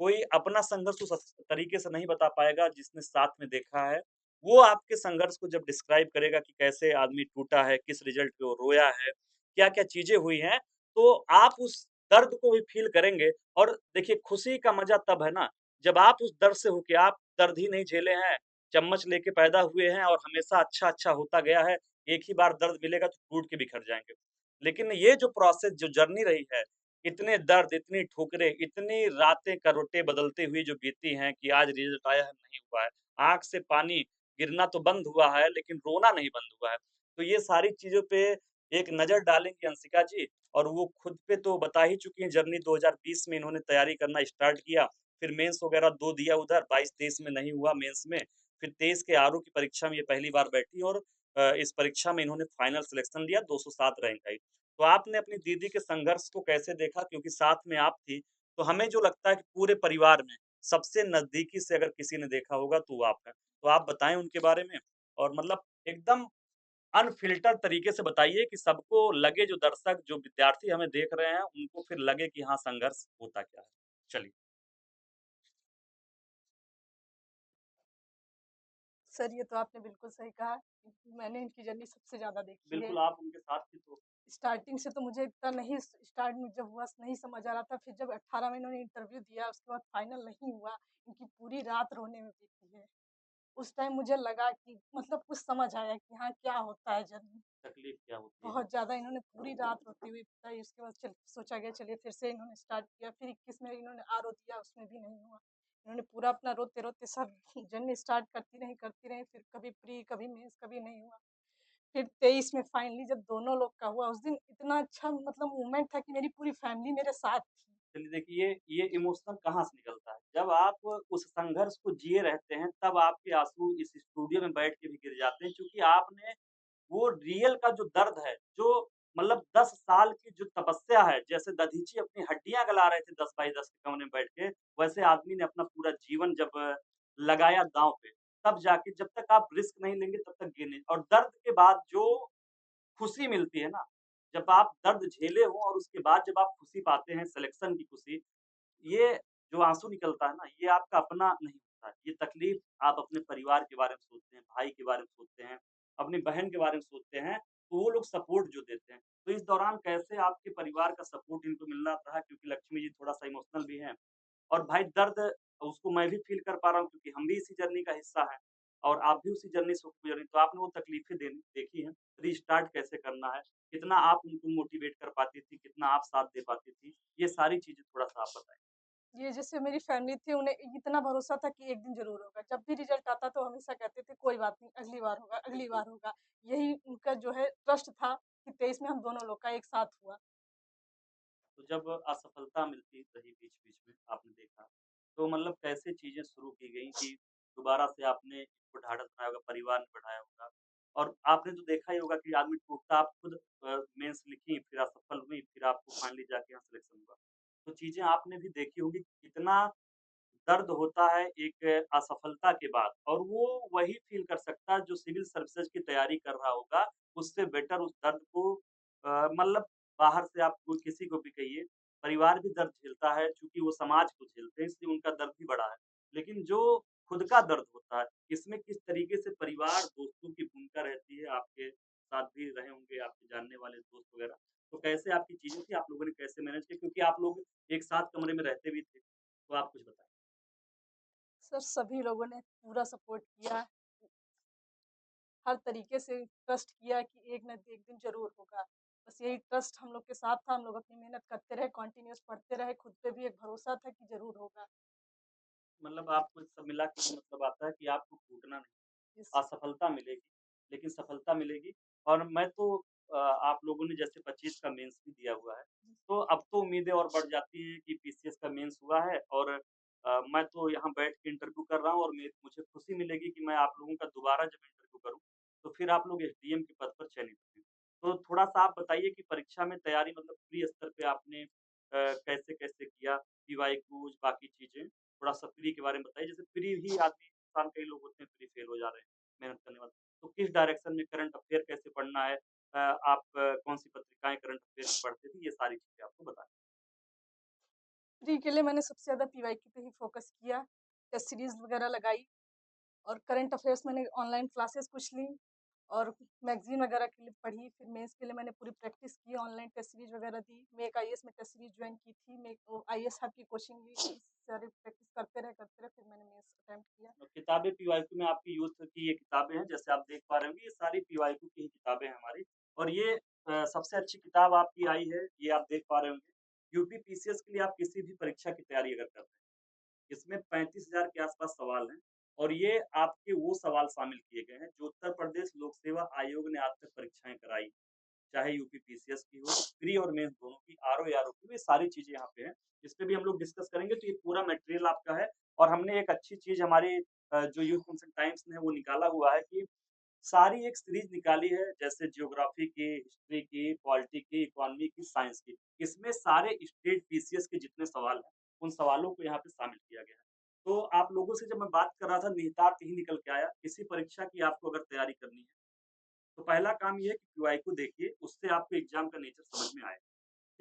कोई अपना संघर्ष उस तरीके से नहीं बता पाएगा जिसने साथ में देखा है। वो आपके संघर्ष को जब डिस्क्राइब करेगा कि कैसे आदमी टूटा है, किस रिज़ल्ट पे वो रोया है, क्या-क्या चीज़ें हुई हैं, तो आप उस दर्द को भी फ़ील करेंगे और देखिए खुशी का मज़ा तब है ना, जब आप उस दर्द से होके आप दर्द ही नहीं झेले हैं, चम्मच लेके पैदा हुए हैं और हमेशा अच्छा-अच्छा होता गया है, एक ही बार दर्द मिलेगा तो टूट के बिखर जाएँगे। लेकिन ये जो प्रोसेस जो जर्नी रही है, इतने दर्द, इतनी ठोकरें, इतनी रातें करवटें बदलते हुए जो बीती हैं कि आज रिज़ल्ट आया है, नहीं हुआ है। आँख से पानी गिरना तो बंद हुआ है, लेकिन रोना नहीं बंद हुआ है। तो ये सारी चीज़ों पे एक नज़र डालेंगी अंशिका जी और वो खुद पे तो बता ही चुकी हैं जर्नी 2020 में इन्होंने तैयारी करना स्टार्ट किया, फिर मेंस वगैरह 2 दिया उधर 22-23 में नहीं हुआ मेंस में, फिर 23 के आरओ की परीक्षा में ये पहली बार बैठी और इस परीक्षा में इन्होंने फाइनल सिलेक्शन लिया 207 रैंक आई। तो आपने अपनी दीदी के संघर्ष को कैसे देखा? क्योंकि साथ में आप थी, तो हमें जो लगता है कि पूरे परिवार में सबसे नज़दीकी से अगर किसी ने देखा होगा तो वो आप हैं। तो आप बताएँ उनके बारे में और मतलब एकदम अनफ़िल्टर तरीके से बताइए कि सबको लगे जो दर्शक, जो विद्यार्थी हमें देख रहे हैं, उनको फिर लगे कि हाँ, संघर्ष होता क्या है? चलिए। सर ये तो आपने बिल्कुल सही कहा कि मैंने इनकी जर्नी सबसे ज़्यादा देखी है। बिल्कुल, आप उनके साथ थी तो स्टार्टिंग से तो मुझे इतना नहीं स्टार्ट में जब हुआ नहीं समझ आ रहा था, फिर जब 18 में इन्होंने इंटरव्यू दिया, उसके बाद फाइनल नहीं हुआ, इनकी पूरी रात रोने में बीती है। उस टाइम मुझे लगा कि मतलब कुछ समझ आया कि हाँ, क्या होता है जर्नी। तकलीफ़ क्या होती है? बहुत ज़्यादा इन्होंने पूरी रात रोते हुए बिताई, उसके बाद सोचा गया चलिए फिर से इन्होंने स्टार्ट किया, फिर 21 में इन्होंने आरओ दिया, उसमें भी नहीं हुआ। इन्होंने पूरा अपना रोते-रोते सब जर्नी स्टार्ट करती रही, फिर कभी प्री, कभी मेंस, कभी नहीं हुआ। फिर 23 में फाइनली जब दोनों लोग का हुआ, उस दिन इतना अच्छा मतलब मोमेंट था कि मेरी पूरी फैमिली मेरे साथ थी। चलिए देखिए, ये इमोशनल कहाँ से निकलता है? जब आप उस संघर्ष को जिए रहते हैं, तब आपके आँसू इस स्टूडियो में बैठ के भी गिर जाते हैं क्योंकि आपने वो रियल का जो दर्द है, जो मतलब 10 साल की जो तपस्या है, जैसे दधीची अपनी हड्डियाँ गला रहे थे 10 बाई 10 के कमरे में बैठ के, वैसे आदमी ने अपना पूरा जीवन जब लगाया दाँव पे, तब जाके जब तक आप रिस्क नहीं लेंगे तब तक गिने और दर्द के बाद जो खुशी मिलती है ना, जब आप दर्द झेले हो और उसके बाद जब आप खुशी पाते हैं, सिलेक्शन की खुशी, ये जो आँसू निकलता है ना, ये आपका अपना नहीं होता है। ये तकलीफ़ आप अपने परिवार के बारे में सोचते हैं, भाई के बारे में सोचते हैं, अपनी बहन के बारे में सोचते हैं, तो वो लोग सपोर्ट जो देते हैं। तो इस दौरान कैसे आपके परिवार का सपोर्ट इनको मिल रहा था क्योंकि लक्ष्मी जी थोड़ा-सा इमोशनल भी हैं और भाई दर्द उसको मैं भी फ़ील कर पा रहा हूँ क्योंकि हम भी इसी जर्नी का हिस्सा हैं और आप भी उसी जर्नी से गुज़री, तो आपने वो तकलीफ़ें देनी देखी हैं, रीस्टार्ट कैसे करना है, कितना आप उनको मोटिवेट कर पाती थी, कितना आप साथ दे पाती थी, ये सारी चीज़ें थोड़ा-सा आप बताएँ? ये जैसे मेरी फैमिली थी, उन्हें इतना भरोसा था कि एक दिन ज़रूर होगा। जब भी रिज़ल्ट आता तो हमेशा कहते थे कोई बात नहीं, अगली बार होगा, अगली बिल्कुल। बार होगा। यही उनका जो है ट्रस्ट था कि 23 में हम दोनों लोग का एक साथ हुआ। तो जब असफलता मिलती रही बीच-बीच में आपने देखा, तो मतलब कैसे चीज़ें शुरू की गई कि दोबारा से आपने इसको ढाढ़स बनाया होगा, परिवार ने बढ़ाया होगा और आपने तो देखा ही होगा कि आदमी टूटता आप खुद मेंस लिखी, फिर असफल हुई, फिर आपको फाइनली जाके यहाँ सिलेक्शन हुआ। तो चीज़ें आपने भी देखी होंगी, कितना दर्द होता है एक असफलता के बाद और वो वही फ़ील कर सकता है जो सिविल सर्विसेज़ की तैयारी कर रहा होगा, उससे बेटर उस दर्द को मतलब बाहर से आप कोई किसी को भी कहिए, परिवार भी दर्द झेलता है चूँकि वो समाज को झेलते हैं इसलिए उनका दर्द भी बड़ा है। लेकिन जो खुद का दर्द होता है, इसमें किस तरीके से परिवार, दोस्तों की भूमिका रहती है, आपके साथ भी रहे होंगे आपके जानने वाले दोस्त वगैरह, तो कैसे आपकी चीज़ें थी, आप लोगों ने कैसे मैनेज किया? क्योंकि आप लोग एक साथ कमरे में रहते भी थे, तो आप कुछ बताएँ? सर सभी लोगों ने पूरा सपोर्ट किया, हर तरीके से ट्रस्ट किया कि एक न एक दिन ज़रूर होगा। बस यही ट्रस्ट हम लोग के साथ था, हम लोग अपनी मेहनत करते रहे, कंटीन्यूअस पढ़ते रहे, खुद पे भी एक भरोसा था कि ज़रूर होगा। मतलब आपको सब मिला के मतलब आता है कि आपको टूटना नहीं, इस असफलता मिलेगी, लेकिन सफलता मिलेगी और मैं तो आप लोगों ने जैसे 25 का मेंस भी दिया हुआ है, तो अब तो उम्मीदें और बढ़ जाती हैं कि पीसीएस का मेंस हुआ है और मैं तो यहाँ बैठ के इंटरव्यू कर रहा हूँ और मुझे खुशी मिलेगी कि मैं आप लोगों का दोबारा जब इंटरव्यू करूँ, तो फिर आप लोग एसडीएम के पद पर चयनित होंगे। तो थोड़ा-सा आप बताइए कि परीक्षा में तैयारी मतलब प्री स्तर पे आपने कैसे-कैसे किया? पीवाई क्यूज़ बाकी चीज़ें? थोड़ा-सा प्री के बारे में बताइए, जैसे प्री ही आदमी इंसान कई लोग होते हैं प्री फेल हो जा रहे हैं, मेहनत करने वाले। तो किस डायरेक्शन में करंट अफ़ेयर कैसे पढ़ना है? आप कौन-सी पत्रिकाएँ करंट अफ़ेयर की पढ़ते थे? ये सारी चीज़ें आपको बताएँ। प्री के लिए मैंने सबसे ज़्यादा पीवाईक्यू पे ही फ़ोकस किया, टेस्ट सीरीज़ वगैरह लगाई और करंट अफ़ेयर्स मैंने ऑनलाइन क्लासेस कुछ ली और मैगज़ीन वगैरह के लिए पढ़ी। फिर मेंस के लिए मैंने पूरी प्रैक्टिस की, ऑनलाइन टेस्ट सीरीज़ वगैरह दी। मैं एक आईएएस में टेस्ट सीरीज़ जॉइन की थी, मैं वो आईएएस साहब की कोचिंग ली, सारी प्रैक्टिस करते रहे फिर मैंने मेंस अटेम्प्ट किया। किताबें पीवाईक्यू में आपकी यूथ की ये किताबें हैं, जैसे आप देख पा रहे होंगे, ये सारी पीवाईक्यू की ही किताबें हैं हमारी और ये सबसे अच्छी किताब आपकी आई है, ये आप देख पा रहे होंगे। यूपी पीसीएस के लिए आप किसी भी परीक्षा की तैयारी अगर कर रहे हैं, इसमें 35,000 के आस-पास सवाल हैं और ये आपके वो सवाल शामिल किए गए हैं जो उत्तर प्रदेश लोक सेवा आयोग ने आज तक परीक्षाएँ कराई। चाहे यूपी पीसीएस की हो, प्री और मेंस दोनों की, आरओ या आरओ की, ये सारी चीज़ें यहाँ पे हैं। इस पे भी हम लोग डिस्कस करेंगे, तो ये पूरा मटेरियल आपका है। और हमने एक अच्छी चीज़ हमारी जो यूथ कंसर्न टाइम्स ने वो निकाला हुआ है कि सारी एक सीरीज़ निकाली है, जैसे ज्योग्राफी की, हिस्ट्री की, पॉलिटी की, इकोनॉमी की, साइंस की। इसमें सारे स्टेट पीसीएस के जितने सवाल हैं, उन सवालों को यहाँ पे शामिल किया गया है। तो आप लोगों से जब मैं बात कर रहा था, निहितार्थ यही निकल के आया, किसी परीक्षा की आपको अगर तैयारी करनी है, तो पहला काम ये है कि क्यूआई को देखिए, उससे आपको एग्ज़ाम का नेचर समझ में आएगा,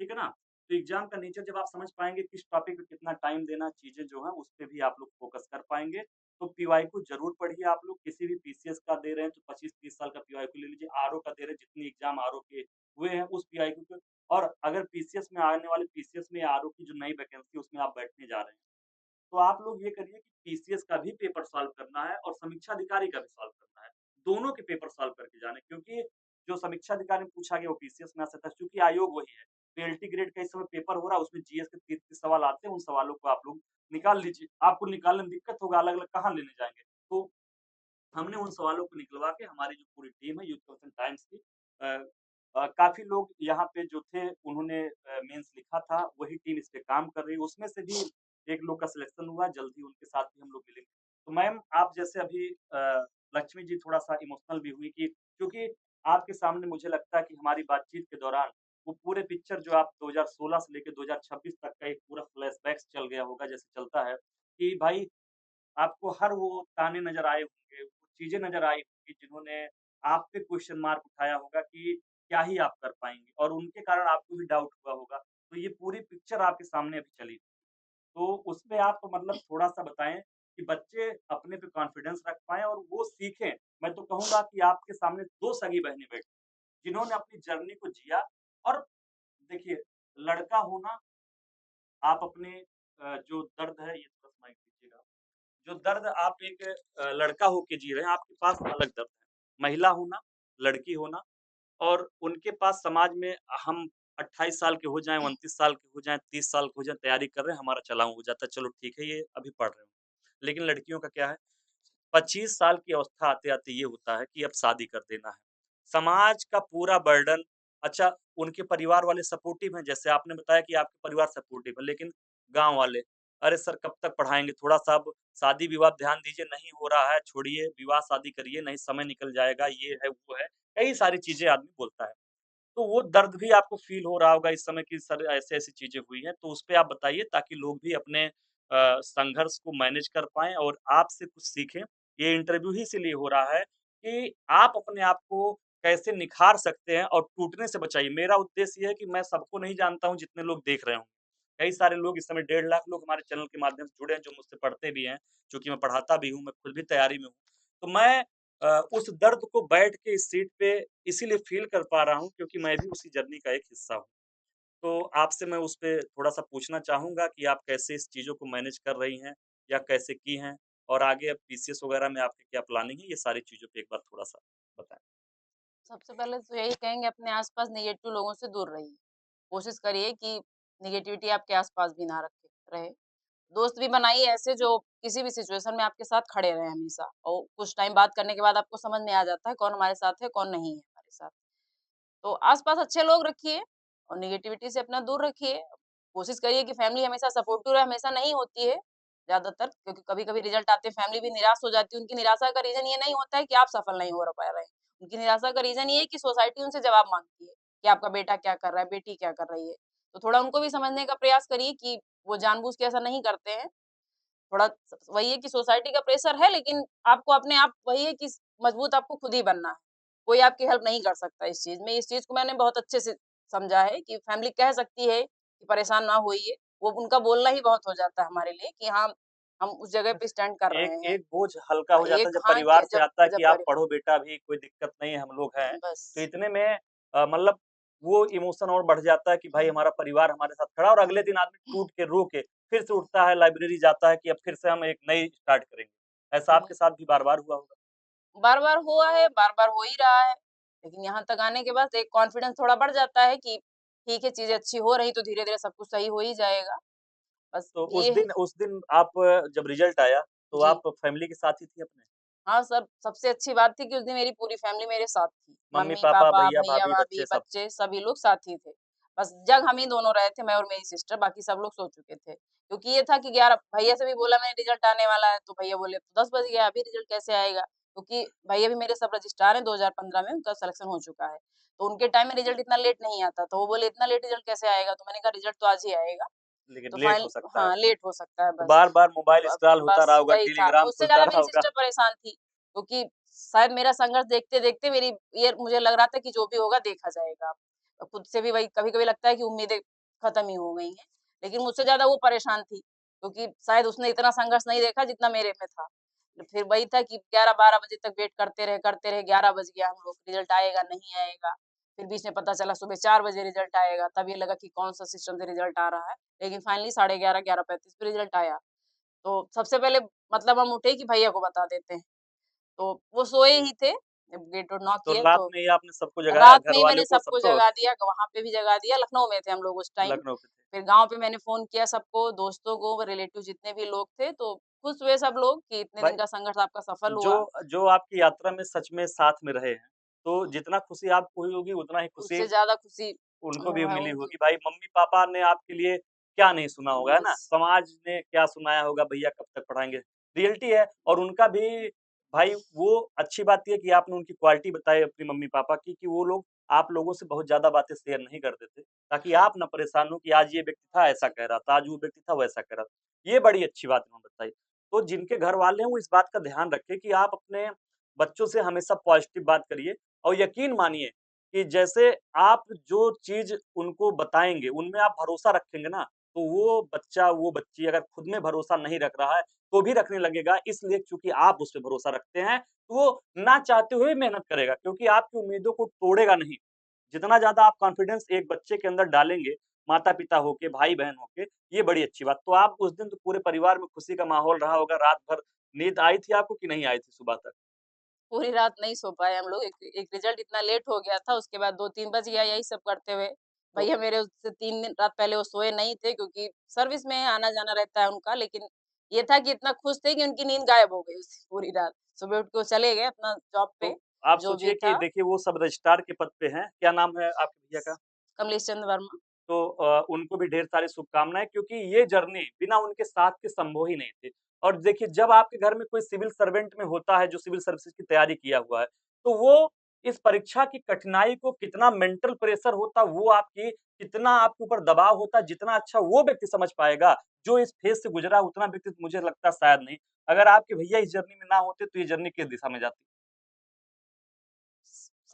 ठीक है ना? तो एग्ज़ाम का नेचर जब आप समझ पाएँगे, किस टॉपिक पे कितना टाइम देना, चीज़ें जो हैं, उस पे भी आप लोग फ़ोकस कर पाएँगे। तो पीवाई को ज़रूर पढ़िए आप लोग, किसी भी पीसीएस का दे रहे हैं, तो 25-30 साल का पीवाई को ले लीजिए, आरओ का दे रहे हैं, जितनी एग्ज़ाम आरओ के हुए हैं, उस पीवाई को। और अगर पीसीएस में आने वाले पीसीएस में या आरओ की जो नई वैकेंसी है, उसमें आप बैठने जा रहे हैं, तो आप लोग ये करिए कि पीसीएस का भी पेपर सॉल्व करना है और समीक्षा अधिकारी का भी सॉल्व करना है। दोनों के पेपर सॉल्व करके जाने, क्योंकि जो समीक्षा अधिकारी में पूछा गया वो पीसीएस में आ सकता है, क्योंकि आयोग वही है। पीएलटी ग्रेड का इस समय पेपर हो रहा है, उसमें जीएस के 30-30 सवाल आते हैं, उन सवालों को आप लोग निकाल लीजिए। आपको निकालने में दिक्कत होगा, अलग-अलग कहाँ लेने जाएँगे? तो हमने उन सवालों को निकलवा के, हमारी जो पूरी टीम है यूथ पर्सन टाइम्स की, अ काफ़ी लोग यहाँ पे जो थे, उन्होंने मेंस लिखा था, वही टीम इस पे काम कर रही है। उसमें से भी एक लोग का सिलेक्शन हुआ, जल्द ही उनके साथ भी हम लोग मिलेंगे। तो मैम, आप जैसे अभी लक्ष्मी जी थोड़ा-सा इमोशनल भी हुई, कि क्योंकि आपके सामने मुझे लगता है कि हमारी बातचीत के दौरान वो पूरे पिक्चर जो आप 2016 से लेके 2026 तक का एक पूरा फ्लैशबैक चल गया होगा, जैसे चलता है कि भाई, आपको हर वो ताने नज़र आए होंगे, वो चीज़ें नज़र आई होंगी जिन्होंने आप पे क्वेश्चन मार्क उठाया होगा कि क्या ही आप कर पाएँगे, और उनके कारण आपको भी डाउट हुआ होगा। तो ये पूरी पिक्चर आपके सामने अभी चली। तो उसपे आप मतलब थोड़ा-सा बताएँ कि बच्चे अपने पे कॉन्फिडेंस रख पाएँ और वो सीखें। मैं तो कहूँगा कि आपके सामने 2 सगी बहनें बैठी, जिन्होंने अपनी जर्नी को जिया। और देखिए, लड़का होना, आप अपने जो दर्द है, ये थोड़ा-सा माइक दीजिएगा। जो दर्द आप एक लड़का होके जी रहे हैं, आपके पास अलग दर्द है। महिला होना, लड़की होना, और उनके पास समाज में हम 28 साल के हो जाएँ, 29 साल के हो जाएँ, 30 साल के हो जाएँ, तैयारी कर रहे हैं, हमारा चलाऊ हो जाता है, चलो ठीक है, ये अभी पढ़ रहे हो। लेकिन लड़कियों का क्या है, 25 साल की अवस्था आते-आते ये होता है कि अब शादी कर देना है। समाज का पूरा बर्डन, अच्छा, उनके परिवार वाले सपोर्टिव हैं, जैसे आपने बताया कि आपके परिवार सपोर्टिव है, लेकिन गाँव वाले, "अरे सर, कब तक पढ़ाएँगे? थोड़ा-सा अब शादी-विवाह ध्यान दीजिए, नहीं हो रहा है, छोड़िए, विवाह-शादी करिए, नहीं समय निकल जाएगा।" ये है, वो है, कई सारी चीज़ें आदमी बोलता है। तो वो दर्द भी आपको फ़ील हो रहा होगा इस समय कि सर, ऐसी-ऐसी चीज़ें हुई हैं, तो उसपे आप बताइए, ताकि लोग भी अपने संघर्ष को मैनेज कर पाएँ और आपसे कुछ सीखें। ये इंटरव्यू ही इसीलिए हो रहा है कि आप अपने आप को कैसे निखार सकते हैं और टूटने से बचाइए। मेरा उद्देश्य ये है कि मैं सबको नहीं जानता हूँ जितने लोग देख रहे होंगे। कई सारे लोग इस समय 1.5 लाख लोग हमारे चैनल के माध्यम से जुड़े हैं, जो मुझसे पढ़ते भी हैं, चूँकि मैं पढ़ाता भी हूँ, मैं खुद भी तैयारी में हूँ। तो मैं उस दर्द को बैठ के इस सीट पे इसीलिए फ़ील कर पा रहा हूँ, क्योंकि मैं भी उसी जर्नी का एक हिस्सा हूँ। तो आपसे मैं उस पे थोड़ा-सा पूछना चाहूँगा कि आप कैसे इस चीज़ों को मैनेज कर रही हैं, या कैसे की हैं? और आगे अब पीसीएस वगैरह में आपकी क्या प्लानिंग है? ये सारी चीज़ों पे एक बार थोड़ा-सा बताएँ। सबसे पहले तो यही कहेंगे, अपने आस-पास नेगेटिव लोगों से दूर रहिए। कोशिश करिए कि नेगेटिविटी आपके आस-पास भी ना रखे रहे। दोस्त भी बनाइए ऐसे जो किसी भी सिचुएशन में आपके साथ खड़े रहें हमेशा, और कुछ टाइम बात करने के बाद आपको समझ में आ जाता है कौन हमारे साथ है, कौन नहीं है हमारे साथ। तो आस-पास अच्छे लोग रखिए और नेगेटिविटी से अपना दूर रखिए। कोशिश करिए कि फैमिली हमेशा सपोर्टिव रहे, हमेशा नहीं होती है ज़्यादातर, क्योंकि कभी-कभी रिजल्ट आते हैं, फैमिली भी निराश हो जाती है। उनकी निराशा का रीज़न ये नहीं होता है कि आप सफल नहीं हो र पा रहे हैं। उनकी निराशा का रीज़न ये है कि सोसाइटी उनसे जवाब माँगती है कि आपका बेटा क्या कर रहा है, बेटी क्या कर रही है। तो थोड़ा उनको भी समझने का प्रयास करिए कि वो जानबूझ के ऐसा नहीं करते हैं। थोड़ा वही है कि सोसाइटी का प्रेशर है, लेकिन आपको अपने आप वही है कि मजबूत आपको खुद ही बनना है। कोई आपकी हेल्प नहीं कर सकता इस चीज़ में। इस चीज़ को मैंने बहुत अच्छे से समझा है कि फैमिली कह सकती है कि परेशान ना होइए। वो उनका बोलना ही बहुत हो जाता है हमारे लिए कि हाँ, हम उस जगह पे स्टैंड कर एक रहे हैं। एक बोझ हल्का हो जाता है एक जब हाँ, परिवार कि से जब आता है जब कि आप परि पढ़ो बेटा, अभी कोई दिक्कत नहीं है, हम लोग हैं। तो बस। इतने में मतलब वो इमोशन और बढ़ जाता है कि भाई, हुँ, हमारा परिवार हमारे साथ खड़ा है, और अगले दिन आदमी टूट के, रो के फिर से उठता है, लाइब्रेरी जाता है कि अब फिर से हम एक नई स्टार्ट करेंगे। ऐसा हुँ। आपके साथ भी बार-बार हुआ होगा? बार-बार हुआ है, बार-बार हो ही रहा है। लेकिन यहाँ तक आने के बाद एक कॉन्फिडेंस थोड़ा बढ़ जाता है कि ठीक है, चीज़ें अच्छी हो रही तो धीरे-धीरे सब कुछ सही हो ही जाएगा। बस तो ये है। उस दिन आप जब रिज़ल्ट आया, तो जी। आप फैमिली के साथ ही थी अपने? हाँ, सबसे अच्छी बात थी कि उस दिन मेरी पूरी फैमिली मेरे साथ थी। मम्मी-पापा, मम्मी-पापा, भैया-भाभी, भैया-भाभी, बच्चे सब? बच्चे सभी लोग साथ ही थे। बस जग हम ही दोनों रहे थे, मैं और मेरी सिस्टर, बाकी सब लोग सो चुके थे। क्योंकि ये था कि 11 भैया से भी बोला मैंने रिज़ल्ट आने वाला है, तो भैया बोले 10 बज गया, अभी रिज़ल्ट कैसे आएगा? क्योंकि भैया भी मेरे सब रजिस्ट्रार हैं, 2015 में उनका सिलेक्शन हो चुका है। तो उनके टाइम में रिज़ल्ट इतना लेट नहीं आता, तो वो बोले इतना लेट रिज़ल्ट कैसे आएगा? तो मैंने कहा रिज़ल्ट तो आज ही आएगा। लेकिन तो लेट हो फाइनल सकता है। हाँ, लेट हो सकता है तो बस। बार-बार मोबाइल ब स्क्रॉल होता रहा बस होगा, वही था। टेलीग्राम उससे खुलता ज़्यादा रहा मेरी होगा। सिस्टर परेशान थी, क्योंकि शायद मेरा संघर्ष देखते-देखते मेरी ये मुझे लग रहा था कि जो भी होगा देखा जाएगा। खुद से भी वही कभी-कभी लगता है कि उम्मीदें खत्म ही हो गई हैं। लेकिन मुझसे ज़्यादा वो परेशान थी, क्योंकि शायद उसने इतना संघर्ष नहीं देखा जितना मेरे में था। फिर वही था कि 11-12 बजे तक वेट करते रहे, 11 बज गया हम लोग, रिज़ल्ट आएगा, नहीं आएगा। फिर बीच में पता चला सुबह 4 बजे रिज़ल्ट आएगा, तब ये लगा कि कौन-सा सिस्टम से रिज़ल्ट आ रहा है। लेकिन फाइनली 11:30, 11:35 पे रिज़ल्ट आया। तो सबसे पहले मतलब हम उठे कि भैया को बता देते हैं। तो वो सोए ही थे, जब गेट और नॉक तो किए रात तो में ही आपने सबको जगाया, रात में ही घरवालों मैंने को, सबको सबको? जगा दिया, वहाँ पे भी जगा दिया, लखनऊ में थे हम लोग उस टाइम। लखनऊ पे थे। फिर गाँव पे मैंने फ़ोन किया सबको, दोस्तों को, रिलेटिव जितने भी लोग थे, तो खुश हुए सब लोग कि इतने दिन भाई का संघर्ष आपका सफल जो हुआ। जो आपकी यात्रा में सच में साथ में रहे हैं, तो जितना खुशी आपको हुई होगी, उतना ही खुशी उससे ज़्यादा खुशी उनको भी मिली उनकी होगी। भाई मम्मी-पापा ने आपके लिए क्या नहीं सुना होगा, है ना? बस समाज ने क्या सुनाया होगा, भैया कब तक पढ़ाएँगे। रियलिटी है और उनका भी भाई वो अच्छी बात ये है कि आपने उनकी क्वालिटी बताई अपनी मम्मी-पापा की कि वो लोग आप लोगों से बहुत ज़्यादा बातें शेयर नहीं करते थे, ताकि हाँ, आप ना परेशान हो कि आज ये व्यक्ति था ऐसा जी, कह रहा था, आज वो व्यक्ति था वैसा कह रहा था। ये बड़ी अच्छी बात उन्होंने बताई। तो जिनके घर वाले हैं वो इस बात का ध्यान रखें कि आप अपने बच्चों से हमेशा पॉजिटिव बात करिए और यकीन मानिए कि जैसे आप जो चीज़ उनको बताएँगे, उनमें आप भरोसा रखेंगे ना, तो वो बच्चा, वो बच्ची अगर खुद में भरोसा नहीं रख रहा है, तो भी रखने लगेगा इसलिए क्योंकि आप उस पे भरोसा रखते हैं, तो वो ना चाहते हुए मेहनत करेगा क्योंकि आपकी उम्मीदों को तोड़ेगा नहीं। जितना ज़्यादा आप कॉन्फिडेंस एक बच्चे के अंदर डालेंगे, माता-पिता होके, भाई-बहन होके, ये बड़ी अच्छी बात। तो आप उस दिन तो पूरे परिवार में खुशी का माहौल रहा होगा, रात भर नींद आई थी आपको कि नहीं आई थी सुबह तक? पूरी रात नहीं सो पाए हम लोग। एक एक रिज़ल्ट इतना लेट हो गया था, उसके बाद 2-3 बज गया यही सब करते हुए। तो भैया मेरे उससे 3 दिन रात पहले वो सोए नहीं थे क्योंकि सर्विस में आना-जाना रहता है उनका, लेकिन ये था कि इतना खुश थे कि उनकी नींद गायब हो गई उस पूरी रात। सुबह उठ के वो चले गए अपना जॉब तो पे, आप जो भी सोचिए कि था, देखिए वो सब रजिस्ट्रार के पद पे हैं, क्या नाम है आपके भैया का? कमलेश चंद्र वर्मा। तो उनको भी ढेर सारी शुभकामनाएँ क्योंकि ये जर्नी बिना उनके साथ के संभव ही नहीं थी। और देखिए जब आपके घर में कोई सिविल सर्वेंट में होता है जो सिविल सर्विसेज़ की तैयारी किया हुआ है, तो वो इस परीक्षा की कठिनाई को कितना मेंटल प्रेशर होता वो आपकी कितना आपके ऊपर दबाव होता जितना अच्छा वो व्यक्ति समझ पाएगा, जो इस फेज़ से गुज़रा उतना व्यक्ति मुझे लगता है शायद नहीं। अगर आपके भैया इस जर्नी में ना होते तो ये जर्नी किस दिशा में जाती?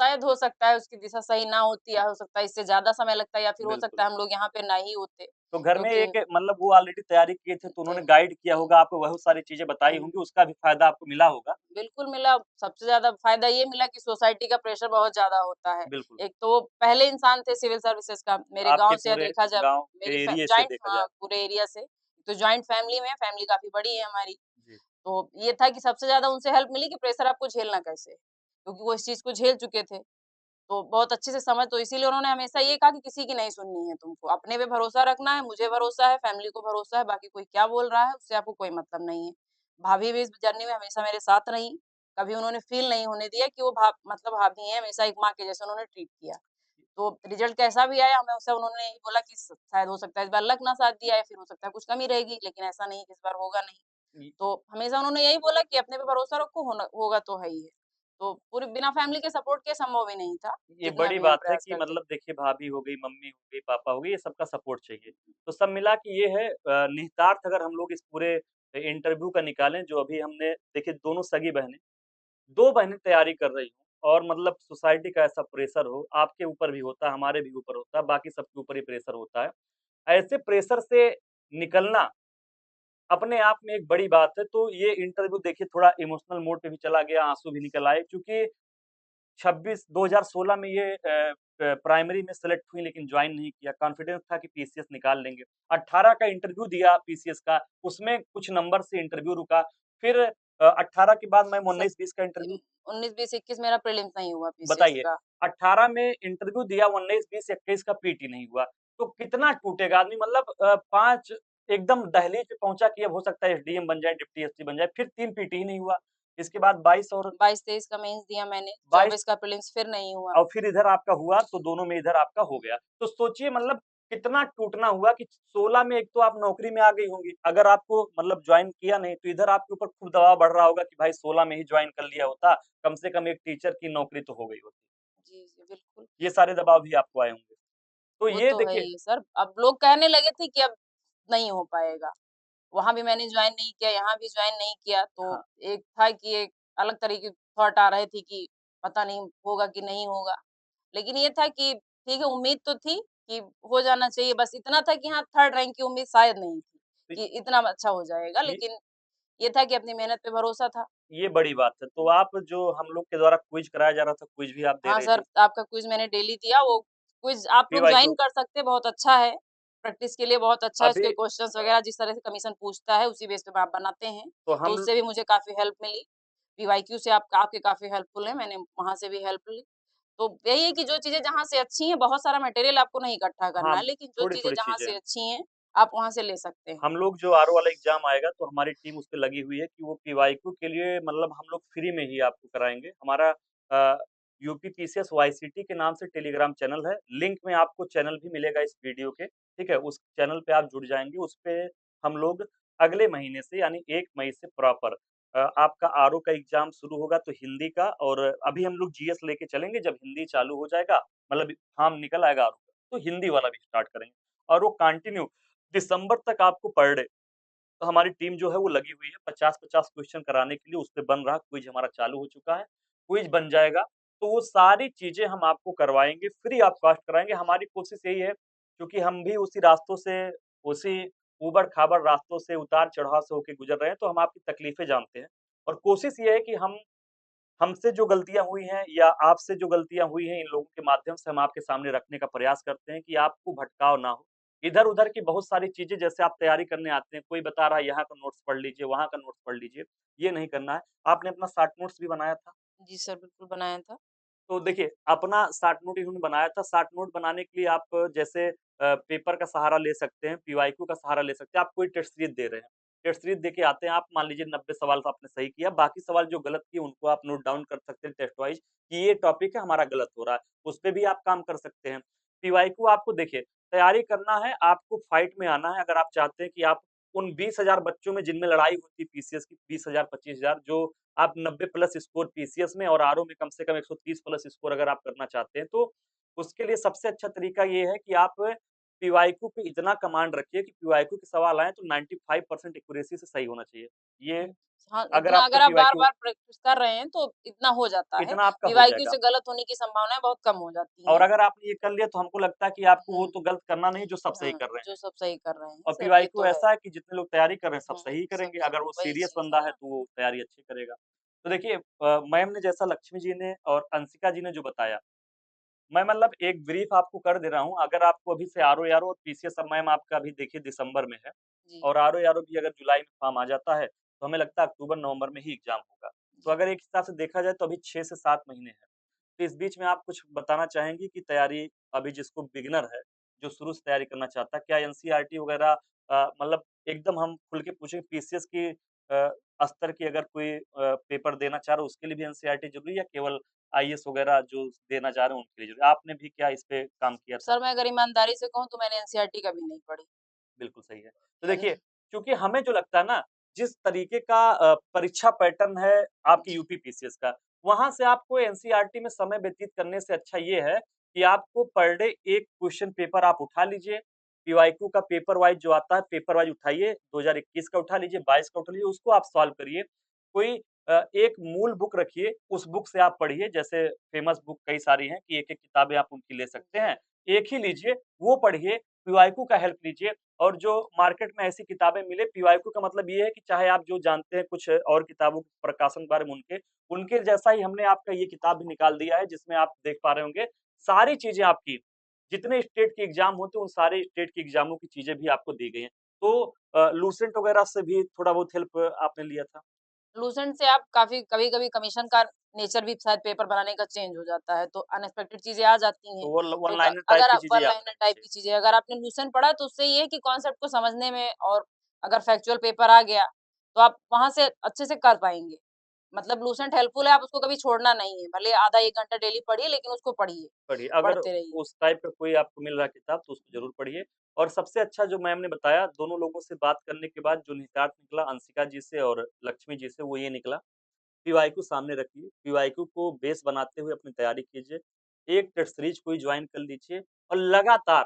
शायद हो सकता है उसकी दिशा सही ना होती या हो सकता है इससे ज़्यादा समय लगता है या फिर हो बिल्कुल। सकता है हम लोग यहाँ पे ना ही होते। तो घर में क्योंकि एक मतलब वो ऑलरेडी तैयारी किए थे, तो थे उन्होंने गाइड किया होगा, आपको बहुत सारी चीज़ें बताई हुँ। होंगी, उसका भी फ़ायदा आपको मिला होगा। बिल्कुल मिला, सबसे ज़्यादा फ़ायदा ये मिला कि सोसाइटी का प्रेशर बहुत ज़्यादा होता है। बिल्कुल, एक तो वो पहले इंसान थे सिविल सर्विसेज़ का, मेरे आपके गाँव से पूरे देखा जब गाँव मेरी के फै एरिये से जॉइंट देखा हाँ, जाए। पूरे एरिया से, तो जॉइंट फैमिली में फैमिली काफ़ी बड़ी है हमारी। जी, तो ये था कि सबसे ज़्यादा उनसे हेल्प मिली कि प्रेशर आपको झेलना कैसे? क्योंकि वो इस चीज़ को झेल चुके थे। तो बहुत अच्छे से समझ तो इसीलिए उन्होंने हमेशा ये कहा कि किसी की नहीं सुननी है तुमको, अपने पे भरोसा रखना है, मुझे भरोसा है, फैमिली को भरोसा है, बाकी कोई क्या बोल रहा है उससे आपको कोई मतलब नहीं है। भाभी भी इस जर्नी में हमेशा मेरे साथ रहीं, कभी उन्होंने फ़ील नहीं होने दिया कि वो मतलब भाभी हैं, हमेशा एक माँ के जैसे उन्होंने ट्रीट किया। तो रिज़ल्ट कैसा भी आया हमें उससे उन्होंने यही बोला कि शायद हो सकता है इस बार लक ना साथ दिया या फिर हो सकता है कुछ कमी रहेगी, लेकिन ऐसा नहीं है कि इस बार होगा नहीं। ये तो हमेशा उन्होंने यही बोला कि अपने पे भरोसा रखो, होना होगा तो है ही है। तो पूरी बिना फैमिली के सपोर्ट के संभव ही नहीं था, ये जितना बड़ी भी हम बात है प्रयास कि करते थे। मतलब देखिए भाभी हो गई, मम्मी हो गई, पापा हो गए, ये सबका सपोर्ट चाहिए। तो सब मिला के ये है निहितार्थ अगर हम लोग इस पूरे इंटरव्यू का निकालें जो अभी हमने देखिए दोनों सगी बहनें 2 बहनें तैयारी कर रही हों और मतलब सोसाइटी का ऐसा प्रेशर हो, आपके ऊपर भी होता है, हमारे भी ऊपर होता है, बाकी सबके ऊपर ही प्रेशर होता है। ऐसे प्रेशर से निकलना अपने आप में एक बड़ी बात है, तो ये इंटरव्यू देखिए थोड़ा इमोशनल मोड पे भी चला गया, आँसू भी निकल आए क्योंकि 26 2016 में ये प्राइमरी में सेलेक्ट हुई लेकिन जॉइन नहीं किया, कॉन्फिडेंस था कि पीसीएस निकाल लेंगे। 18 का इंटरव्यू दिया पीसीएस का, उसमें कुछ नंबर से इंटरव्यू रुका, फिर 18 के बाद मैम सर 19-20 का इंटरव्यू 19, 20, 21 मेरा प्रीलिम्स नहीं हुआ पीसीएस बताइए, का। 18 में इंटरव्यू दिया 19, 20, 21 का पीटी नहीं हुआ, तो कितना टूटेगा आदमी मतलब 5 एकदम दहलीज पे पहुँचा कि अब हो सकता है एसडीएम बन जाए, डिप्टी एसपी बन जाए, फिर 3 पीटी ही नहीं हुआ। इसके बाद 22 और 22-23 का मेंस दिया मैंने, 22 24 का प्रीलिम्स फिर नहीं हुआ। और फिर इधर आपका हुआ तो दोनों में इधर आपका हो गया। तो सोचिए मतलब कितना टूटना हुआ कि 16 में एक तो आप नौकरी में आ गई होंगी। अगर आपको मतलब जॉइन किया नहीं तो इधर आपके ऊपर खूब दबाव बढ़ रहा होगा कि भाई 16 में ही जॉइन कर लिया होता, कम से कम एक टीचर की नौकरी तो हो गई होती। जी, जी, बिल्कुल। ये सारे दबाव भी आपको आए होंगे। तो वो ये तो है देखिए ही सर, अब लोग कहने लगे थे कि अब नहीं हो पाएगा। वहाँ भी मैंने जॉइन नहीं किया, यहाँ भी जॉइन नहीं किया, तो हाँ, एक था कि एक अलग तरीके के थॉट आ रहे थे कि पता नहीं होगा कि नहीं होगा। लेकिन ये था कि ठीक है, उम्मीद तो थी कि हो जाना चाहिए, बस इतना था कि हाँ, 3rd रैंक की उम्मीद शायद नहीं थी, तो कि इतना अच्छा हो जाएगा, ये लेकिन ये था कि अपनी मेहनत पे भरोसा था। ये बड़ी बात है। तो आप जो हम लोग के द्वारा क्विज़ कराया जा रहा था, क्विज़ भी आप दे हाँ रही सर, थी। आपका क्विज़ मैंने डेली दिया, वो क्विज़ आप लोग पीवाईक्यू जॉइन कर सकते हैं, बहुत अच्छा है। प्रैक्टिस के लिए बहुत अच्छा है, अभी उसके क्वेश्चन्स वगैरह जिस तरह से कमीशन पूछता है, उसी बेस पे आप बनाते हैं, तो तो हम उससे भी मुझे काफ़ी हेल्प मिली। पीवाईक्यू से आप आपके काफ़ी हेल्पफुल हैं, मैंने वहाँ से भी हेल्प ली। तो यही है कि जो चीज़ें जहाँ से अच्छी हैं, बहुत सारा मटेरियल आपको नहीं इकट्ठा करना हाँ, है, लेकिन जो चीज़ें थोड़ी-थोड़ी जहाँ चीज़ें से हैं। अच्छी हैं, आप वहाँ से ले सकते हैं। हम लोग जो आरओ वाला एग्ज़ाम आएगा तो हमारी टीम उस पे लगी हुई है कि वो पीवाईक्यू के लिए मतलब हम लोग फ्री में ही आपको कराएँगे। हमारा यूपी पीसीएस वाईसीटी के नाम से टेलीग्राम चैनल है। लिंक में आपको चैनल भी मिलेगा इस वीडियो के, ठीक है? उस चैनल पे आप जुड़ जाएँगे, उस पे हम लोग अगले महीने से यानी 1 मई से प्रॉपर आपका आरओ का एग्ज़ाम शुरू होगा तो हिंदी का और अभी हम लोग जीएस लेके चलेंगे, जब हिंदी चालू हो जाएगा मतलब फॉर्म निकल आएगा आरओ का, तो हिंदी वाला भी स्टार्ट करेंगे और वो कंटिन्यू दिसंबर तक आपको पर डे तो हमारी टीम जो है वो लगी हुई है 50-50 क्वेश्चन कराने के लिए उस पे बन रहा क्विज हमारा चालू हो चुका है। क्विज बन जाएगा तो वो सारी चीज़ें हम आपको करवाएँगे, फ्री ऑफ कॉस्ट कराएँगे। हमारी कोशिश यही है क्योंकि हम भी उसी रास्तों से उसी ऊबड़-खाबड़ रास्तों से उतार-चढ़ाव से होके गुज़र रहे हैं, तो हम आपकी तकलीफ़ें जानते हैं और कोशिश ये है कि हम हमसे जो गलतियाँ हुई हैं या आपसे जो गलतियाँ हुई हैं, इन लोगों के माध्यम से हम आपके सामने रखने का प्रयास करते हैं कि आपको भटकाव ना हो। इधर-उधर की बहुत सारी चीज़ें जैसे आप तैयारी करने आते हैं, कोई बता रहा है यहाँ का नोट्स पढ़ लीजिए, वहाँ का नोट्स पढ़ लीजिए, ये नहीं करना है। आपने अपना शॉर्ट नोट्स भी बनाया था। जी सर, बिल्कुल बनाया था। तो देखिए, अपना शॉर्ट नोट इन्होंने बनाया था, शॉर्ट नोट बनाने के लिए आप जैसे पेपर का सहारा ले सकते हैं, पीवाईक्यू का सहारा ले सकते हैं। आप कोई टेस्ट सीरीज़ दे रहे हैं, टेस्ट सीरीज़ देके आते हैं आप, मान लीजिए 90 सवाल तो आपने सही किया, बाकी सवाल जो गलत किए उनको आप नोट डाउन कर सकते हैं टेस्ट वाइज़ कि ये टॉपिक है हमारा गलत हो रहा है, उस पे भी आप काम कर सकते हैं। पीवाईक्यू आपको देखिए, तैयारी करना है, आपको फाइट में आना है अगर आप चाहते हैं कि आप उन 20,000 बच्चों में जिनमें लड़ाई होती है पीसीएस की 20,000 25,000 जो आप 90 प्लस स्कोर पीसीएस में और आरओ में कम से कम 130 प्लस स्कोर अगर आप करना चाहते हैं, तो उसके लिए सबसे अच्छा तरीका ये है कि आप पीवाईक्यू पे इतना कमांड रखिए कि पीवाईक्यू के सवाल आएँ तो 95% एक्यूरेसी से सही होना चाहिए। ये हाँ, अगर इतना आपका अगर आप पीवाईक्यू बार-बार प्रैक्टिस कर रहे हैं, तो इतना हो जाता है। इतना आपका हो पीवाईक्यू जाएगा से गलत होने की संभावनाएँ बहुत कम हो जाती और हैं। अगर आपने ये कर लिया तो हमको लगता है कि आपको वो हुँ, तो गलत करना नहीं जो सब सही हाँ, कर रहे हैं। जो सब सही कर रहे हैं और सर, ये पीवाईक्यू तो है। ऐसा है कि जितने लोग तैयारी कर रहे हैं सब हुँ, सही ही सब करेंगे, सब अगर वो वही सीरियस चीज़ बंदा है है ना। तो वो तैयारी अच्छी करेगा। तो देखिए मैम ने जैसा लक्ष्मी जी ने और अंशिका जी ने जो बताया मैं मतलब एक ब्रीफ आपको कर दे रहा हूँ, अगर आपको अभी से आरओ-आरओ और पीसीएस अब मैम आपका अभी देखिए दिसंबर में है जी, और आरओ-आरओ भी अगर जुलाई में फॉर्म आ जाता है, तो हमें लगता है अक्टूबर-नवंबर में ही एग्ज़ाम होगा। तो जी। अगर एक हिसाब से देखा जाए तो अभी 6 से 7 महीने हैं। तो इस बीच में आप कुछ बताना चाहेंगी कि तैयारी अभी जिसको बिगिनर है, जो शुरू से तैयारी करना चाहता है, क्या एनसीईआरटी वगैरह मतलब एकदम हम खुल के पूछें पीसीएस की स्तर की अगर कोई पेपर देना चाह रहा है उसके लिए भी एनसीईआरटी ज़रूरी है या केवल आईएएस वगैरह जो देना चाह रहे हैं उनके लिए ज़रूरी है? आपने भी क्या इस पे काम किया था? सर, मैं अगर ईमानदारी से कहूँ तो मैंने एनसीईआरटी कभी नहीं पढ़ी। बिल्कुल सही है। तो देखिए, क्योंकि हमें जो लगता है ना, जिस तरीके का परीक्षा पैटर्न है आपकी जी, यूपी पीसीएस का, वहाँ से आपको एनसीईआरटी में समय व्यतीत करने से अच्छा ये है कि आपको पर डे एक क्वेश्चन पेपर आप उठा लीजिए, पीवाईक्यू का पेपर वाइज़ जो आता है, पेपर वाइज़ उठाइए, 2021 का उठा लीजिए, 22 का उठा लीजिए, उसको आप सॉल्व करिए। कोई एक मूल बुक रखिए, उस बुक से आप पढ़िए, जैसे फेमस बुक कई सारी हैं कि एक-एक किताबें आप उनकी ले सकते जी, हैं। एक ही लीजिए, वो पढ़िए, पीवाईक्यू का हेल्प लीजिए और जो मार्केट में ऐसी किताबें मिले पीवाईक्यू का मतलब ये है कि चाहे आप जो जानते हैं कुछ और किताबों के प्रकाशन के बारे में उनके जैसा ही हमने आपका ये किताब भी निकाल दिया है जिसमें आप देख पा रहे होंगे सारी चीज़ें आपकी, जितने स्टेट के एग्ज़ाम होते हैं उन सारे स्टेट के एग्ज़ामों की चीज़ें भी आपको दी गई हैं। तो लूसेंट वगैरह से भी थोड़ा बहुत हेल्प आपने लिया था? लूसेंट से आप काफ़ी कभी-कभी कमीशन का नेचर भी शायद पेपर बनाने का चेंज हो जाता है, तो अनएक्सपेक्टेड चीज़ें आ जाती हैं। तो वो वन तो क लाइनर टाइप अगर की आप चीज़ें वन याद लाइनर रखनी टाइप चाहिए। की चीज़ें अगर आपने लूसेंट पढ़ा तो उससे ये है कि कॉन्सेप्ट को समझने में और अगर फैक्चुअल पेपर आ गया, तो आप वहाँ से अच्छे से कर पाएँगे। मतलब लूसेंट हेल्पफुल है, आप उसको कभी छोड़ना नहीं है। भले आधा 1 घंटा डेली पढ़िए लेकिन उसको पढ़िए, पढ़िए, अगर पढ़ते रहिए। उस टाइप का कोई आपको मिल रहा है किताब तो उसको ज़रूर पढ़िए। और सबसे अच्छा जो मैम ने बताया, दोनों लोगों से बात करने के बाद जो निहितार्थ निकला अंशिका जी से और लक्ष्मी जी से, वो ये निकला, पीवाईक्यू सामने रखिए, पीवाईक्यू को बेस बनाते हुए अपनी तैयारी कीजिए। एक टेस्ट सीरीज कोई जॉइन कर लीजिए और लगातार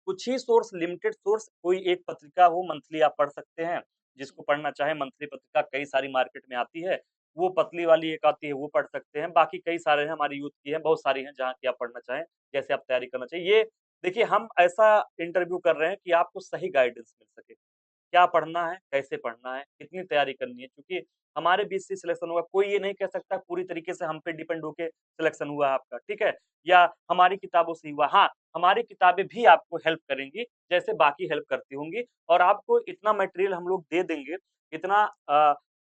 कुछ ही सोर्स, लिमिटेड सोर्स, कोई एक पत्रिका हो मंथली आप पढ़ सकते हैं, जी, जिसको पढ़ना चाहें मंथली पत्रिका कई सारी मार्केट में आती है, वो पतली वाली एक आती है वो पढ़ सकते हैं, बाकी कई सारे हैं हमारी यूथ की हैं, बहुत सारी हैं जहाँ की आप पढ़ना चाहें, जैसे आप तैयारी करना चाहिए। ये देखिए हम ऐसा इंटरव्यू कर रहे हैं कि आपको सही गाइडेंस मिल सके। क्या पढ़ना है, कैसे पढ़ना है, कितनी तैयारी करनी है, क्योंकि हमारे बीच से सिलेक्शन होगा। कोई ये नहीं कह सकता पूरी तरीके से हम पे डिपेंड होके सिलेक्शन हुआ आपका, ठीक है? या हमारी किताबों से ही हुआ। हाँ, हमारी किताबें भी आपको हेल्प करेंगी, जैसे बाकी हेल्प करती होंगी और आपको इतना मटेरियल हम लोग दे देंगे, इतना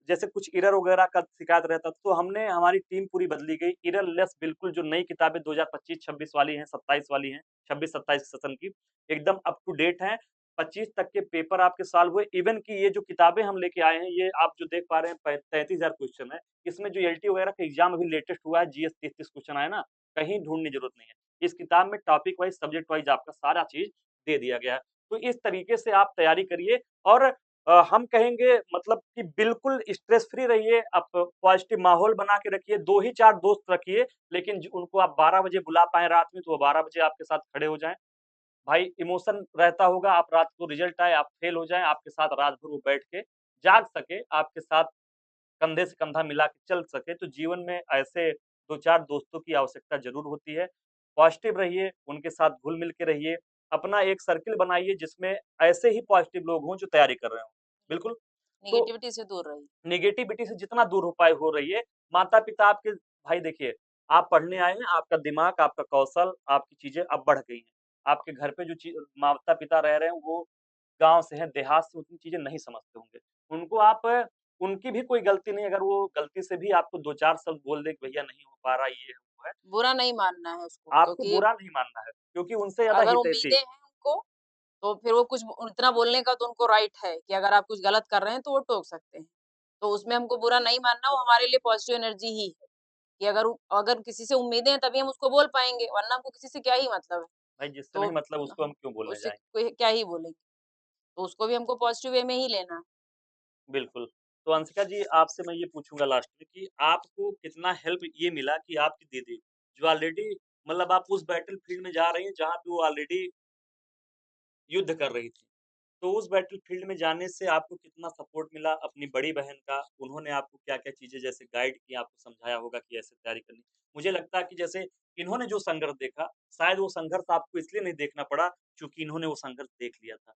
जैसे कुछ एरर वगैरह का शिकायत रहता था, तो हमने हमारी टीम पूरी बदली गई, एरर लेस बिल्कुल जो नई किताबें 2025-26 वाली हैं, 27 वाली हैं, 26-27 सेशन की, एकदम अप टू डेट हैं। 25 तक के पेपर आपके सॉल्व हुए। इवन कि ये जो किताबें हम लेके आए हैं, ये आप जो देख पा रहे हैं 33,000 क्वेश्चन है। इसमें जो एलटी वगैरह का एग्जाम अभी लेटेस्ट हुआ है, जीएस 30-30 क्वेश्चन आया ना, कहीं ढूँढने की जरूरत नहीं है। इस किताब में टॉपिक वाइज़, सब्जेक्ट वाइज़ आपका सारा चीज़ दे दिया गया है। तो इस तरीके से आप तैयारी करिए और हम कहेंगे मतलब कि बिल्कुल स्ट्रेस फ्री रहिए, आप पॉजिटिव माहौल बना के रखिए, 2 ही 4 दोस्त रखिए, लेकिन ज उनको आप 12 बजे बुला पाएँ रात में, तो वो 12 बजे आपके साथ खड़े हो जाएँ। भाई इमोशन रहता होगा, आप रात को रिजल्ट आए, आप फेल हो जाएँ, आपके साथ रात भर वो बैठ के जाग सके, आपके साथ कंधे से कंधा मिला के चल सके, तो जीवन में ऐसे 2-4 दोस्तों की आवश्यकता ज़रूर होती है। पॉज़िटिव रहिए, उनके साथ घुल-मिल के रहिए, अपना एक सर्किल बनाइए जिसमें ऐसे ही पॉज़िटिव लोग हों जो तैयारी कर रहे हों। बिल्कुल, तो नेगेटिविटी से दूर रहिए। नेगेटिविटी से जितना दूर हो पाए हो रहिए। माता-पिता आपके भाई देखिए, आप पढ़ने आए हैं, आपका दिमाग, आपका कौशल, आपकी चीज़ें अब बढ़ गई हैं। आपके घर पे जो माता-पिता रह रहे हैं, वो गाँव से हैं, देहात से उतनी चीज़ें नहीं समझते होंगे। उनको आप उनकी भी कोई गलती नहीं, अगर वो गलती से भी आपको 2-4 शब्द बोल दें कि भैया नहीं हो पा रहा, ये है, वो है, बुरा नहीं मानना है उसको आपको क्योंकि बुरा नहीं मानना है, क्योंकि उनसे ज़्यादा अगर हितैषी। उम्मीदें हैं उनको, तो फिर वो कुछ इतना बोलने का तो उनको राइट है कि अगर आप कुछ गलत कर रहे हैं, तो वो टोक सकते हैं। तो उसमें हमको बुरा नहीं मानना, वो हमारे लिए पॉजिटिव एनर्जी ही है कि अगर किसी से उम्मीदें हैं, तभी हम उसको बोल पाएँगे, वरना हमको किसी से क्या ही मतलब है। भाई जिससे तो नहीं मतलब उसको हम क्यों बोलने उससे जाएँ? कोई क्या ही बोलेंगे, तो उसको भी हमको पॉजिटिव वे में ही लेना है। बिल्कुल। तो अंशिका जी आपसे मैं ये पूछूँगा लास्ट में कि आपको कितना हेल्प ये मिला कि आपकी दीदी जो ऑलरेडी मतलब आप उस बैटल फील्ड में जा रही हैं जहाँ पे वो ऑलरेडी युद्ध कर रही थी। तो उस बैटल फील्ड में जाने से आपको कितना सपोर्ट मिला अपनी बड़ी बहन का? उन्होंने आपको क्या-क्या चीज़ें जैसे गाइड की, आपको समझाया होगा कि ऐसे तैयारी करनी। मुझे लगता है कि जैसे इन्होंने जो संघर्ष देखा, शायद वो संघर्ष आपको इसलिए नहीं देखना पड़ा क्योंकि इन्होंने वो संघर्ष देख लिया था।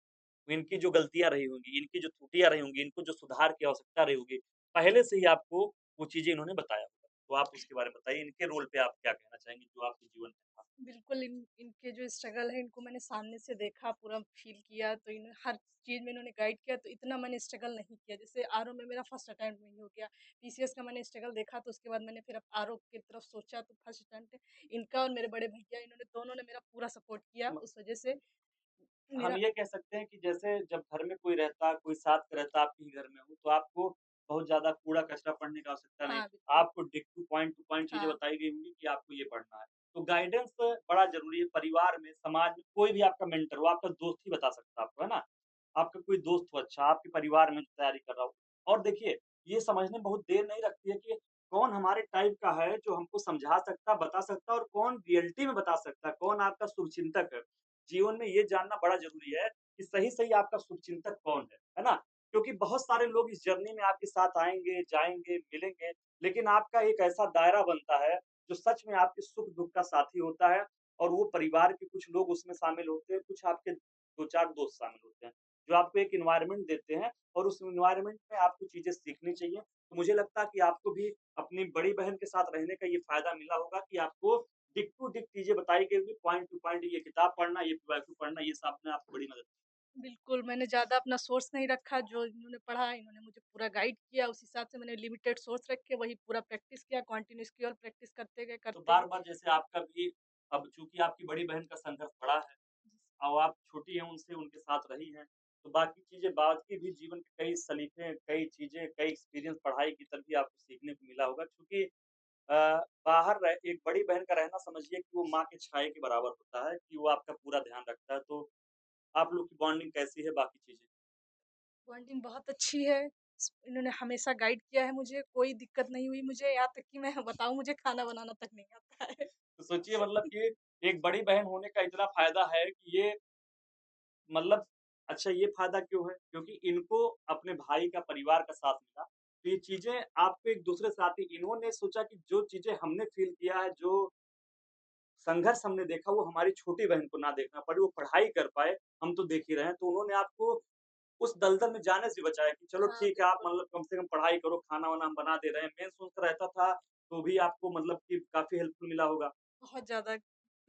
इनकी जो गलतियाँ रही होंगी, इनकी जो त्रुटियाँ रही होंगी, इनको जो सुधार की आवश्यकता रही होगी, पहले से ही आपको वो चीज़ें इन्होंने बताया होगा। तो आप उसके बारे में बताइए, इनके रोल पे आप क्या कहना चाहेंगे जो आपके जीवन में था? बिल्कुल, इनके जो स्ट्रगल है इनको मैंने सामने से देखा, पूरा फ़ील किया, तो इन हर चीज़ में इन्होंने गाइड किया, तो इतना मैंने स्ट्रगल नहीं किया। जैसे आरओ में मेरा फर्स्ट अटेम्प्ट में ही हो गया, पीसीएस का मैंने स्ट्रगल देखा, तो उसके बाद मैंने फिर अब आरओ की तरफ सोचा, तो फर्स्ट अटेम्प्ट इनका और मेरे बड़े भैया, इन्होंने दोनों ने मेरा पूरा सपोर्ट किया। म उस वजह से हम मेरा ये कह सकते हैं कि जैसे जब घर में कोई रहता, कोई साथ रहता, आपके ही घर में हो, तो आपको बहुत ज़्यादा कूड़ा-कचरा पढ़ने की आवश्यकता नहीं। हाँ, बिल्कुल। आपको टू पॉइंट चीज़ें हाँ, बताई गई होंगी कि आपको ये पढ़ना है। तो गाइडेंस बड़ा ज़रूरी है, परिवार में, समाज में, कोई भी आपका मेंटर हो, आपका दोस्त ही बता सकता है आपको, है ना? आपका कोई दोस्त हो अच्छा, आपके परिवार में जो तैयारी कर रहा हो। और देखिए, ये समझने में बहुत देर नहीं लगती है कि कौन हमारे टाइप का है, जो हमको समझा सकता, बता सकता और कौन रियलिटी में बता सकता है, कौन आपका शुभचिंतक है। जीवन में ये जानना बड़ा ज़रूरी है कि सही-सही आपका शुभचिंतक कौन है ना? क्योंकि बहुत सारे लोग इस जर्नी में आपके साथ आएँगे, जाएँगे, मिलेंगे, लेकिन आपका एक ऐसा दायरा बनता है, जो सच में आपके सुख-दुःख का साथी होता है और वो परिवार के कुछ लोग उसमें शामिल होते हैं, कुछ आपके 2-4 दोस्त शामिल होते हैं, जो आपको एक एनवायरनमेंट देते हैं और उस एनवायरनमेंट में आपको चीज़ें सीखनी चाहिए। तो मुझे लगता है कि आपको भी अपनी बड़ी बहन के साथ रहने का ये फ़ायदा मिला होगा कि आपको डिक टू डिक चीज़ें बताई गई होंगी, पॉइंट टू पॉइंट ये किताब पढ़ना, ये पीवाईक्यू पढ़ना, ये सब ने आपको बड़ी मदद की। बिल्कुल, मैंने ज़्यादा अपना सोर्स नहीं रखा, जो इन्होंने पढ़ा, इन्होंने मुझे मुझे पूरा गाइड किया, उस हिसाब से मैंने लिमिटेड सोर्स रख के वही पूरा प्रैक्टिस किया, कंटिन्यूअस की और प्रैक्टिस करते गए, तो करते गए। बार-बार जैसे आपका भी अब चूँकि आपकी बड़ी बहन का संघर्ष बड़ा है, अब आप छोटी हैं उनसे, उनके साथ रही हैं, तो बाकी चीज़ें बाकी भी जीवन के कई सलीके, कई चीज़ें, कई एक्सपीरियंस पढ़ाई की तरफ भी आपको सीखने को मिला होगा क्योंकि अ, बाहर रह एक बड़ी बहन का रहना समझिए कि वो माँ के छाये के बराबर होता है कि वो आपका पूरा ध्यान रखता है, तो आप लोग की बॉन्डिंग कैसी है बाकी चीज़ें? बॉन्डिंग बहुत अच्छी है। इन्होंने हमेशा गाइड किया है मुझे, कोई दिक्कत नहीं हुई मुझे, यहाँ तक कि मैं बताऊँ मुझे खाना बनाना तक नहीं आता है। तो सोचिए मतलब कि एक बड़ी बहन होने का इतना फ़ायदा है कि ये मतलब अच्छा ये फ़ायदा क्यों है? क्योंकि इनको अपने भाई का, परिवार का साथ मिला, तो ये चीज़ें आपको एक-दूसरे से आती इन्होंने सोचा कि जो चीज़ें हमने फ़ील किया है, जो संघर्ष हमने देखा वो हमारी छोटी बहन को ना देखना पड़े, वो पढ़ाई कर पाए, हम तो देख ही रहे हैं। तो उन्होंने आपको उस दलदल में जाने से बचाया कि चलो हाँ, ठीक है, आप बिल्कुल। मतलब कम से कम पढ़ाई करो, खाना-वाना हम बना दे रहे हैं। मेन सोर्स रहता था, तो भी आपको मतलब कि काफ़ी हेल्पफुल मिला होगा। बहुत ज़्यादा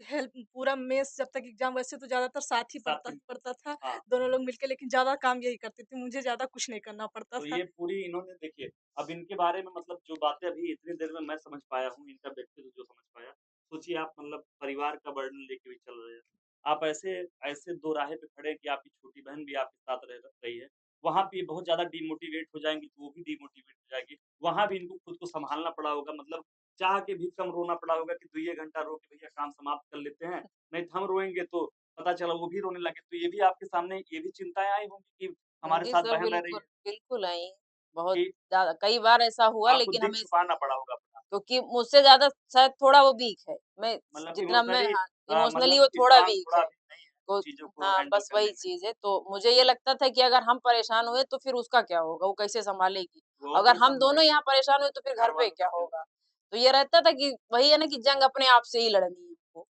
हेल्प पूरा मेस जब तक एग्ज़ाम वैसे तो ज़्यादातर साथ ही साथ पढ़ता में पढ़ता था, हाँ। दोनों लोग मिलके लेकिन ज़्यादा काम यही करते थे, मुझे ज़्यादा कुछ नहीं करना पड़ता तो था। ये पूरी इन्होंने देखिए, अब इनके बारे में मतलब जो बातें अभी इतनी देर में मैं समझ पाया हूँ, इनका व्यक्तित्व जो समझ पाया, सोचिए आप मतलब परिवार का बर्डन लेके भी चल रहे हैं। आप ऐसे ऐसे दो राहे पे खड़े हैं कि आपकी छोटी बहन भी आपके साथ रह रही है। वहाँ पे बहुत ज़्यादा डिमोटिवेट हो जाएँगी, तो वो भी डिमोटिवेट हो जाएगी। वहाँ भी इनको खुद को सँभालना पड़ा होगा मतलब चाह के भी कम रोना पड़ा होगा कि 2 घंटा रो के भैया काम समाप्त कर लेते हैं, नहीं तो हम रोएँगे तो पता चला वो भी रोने लगे। तो ये भी आपके सामने ये भी चिंताएँ आई होंगी कि हमारे जी साथ सर, बहन रह रही बिल्कुल, है। बिल्कुल आई। बहुत कि ज़्यादा कई बार ऐसा हुआ आपको लेकिन दिल हमें छुपाना पड़ा होगा अपना, क्योंकि मुझसे ज़्यादा शायद थोड़ा वो वीक है। मैं मतलब जितना मैं इमोशनली हाँ, इमोशनली मतलब वो थोड़ा स्ट्रॉन्ग वीक थोड़ा है। अभी नहीं है, तो चीज़ों को हाँ, हैंडल बस करने वही में। चीज़ है। तो मुझे ये लगता था कि अगर हम परेशान हुए तो फिर उसका क्या होगा? वो कैसे सँभालेगी? वो और अगर हम परेशान हो दोनों जाएँगे, यहाँ परेशान हुए तो फिर घर घर पे वालों का क्या क्या होगा? होगा? तो ये रहता था कि वही है ना कि जंग अपने आप से ही लड़नी है हमको।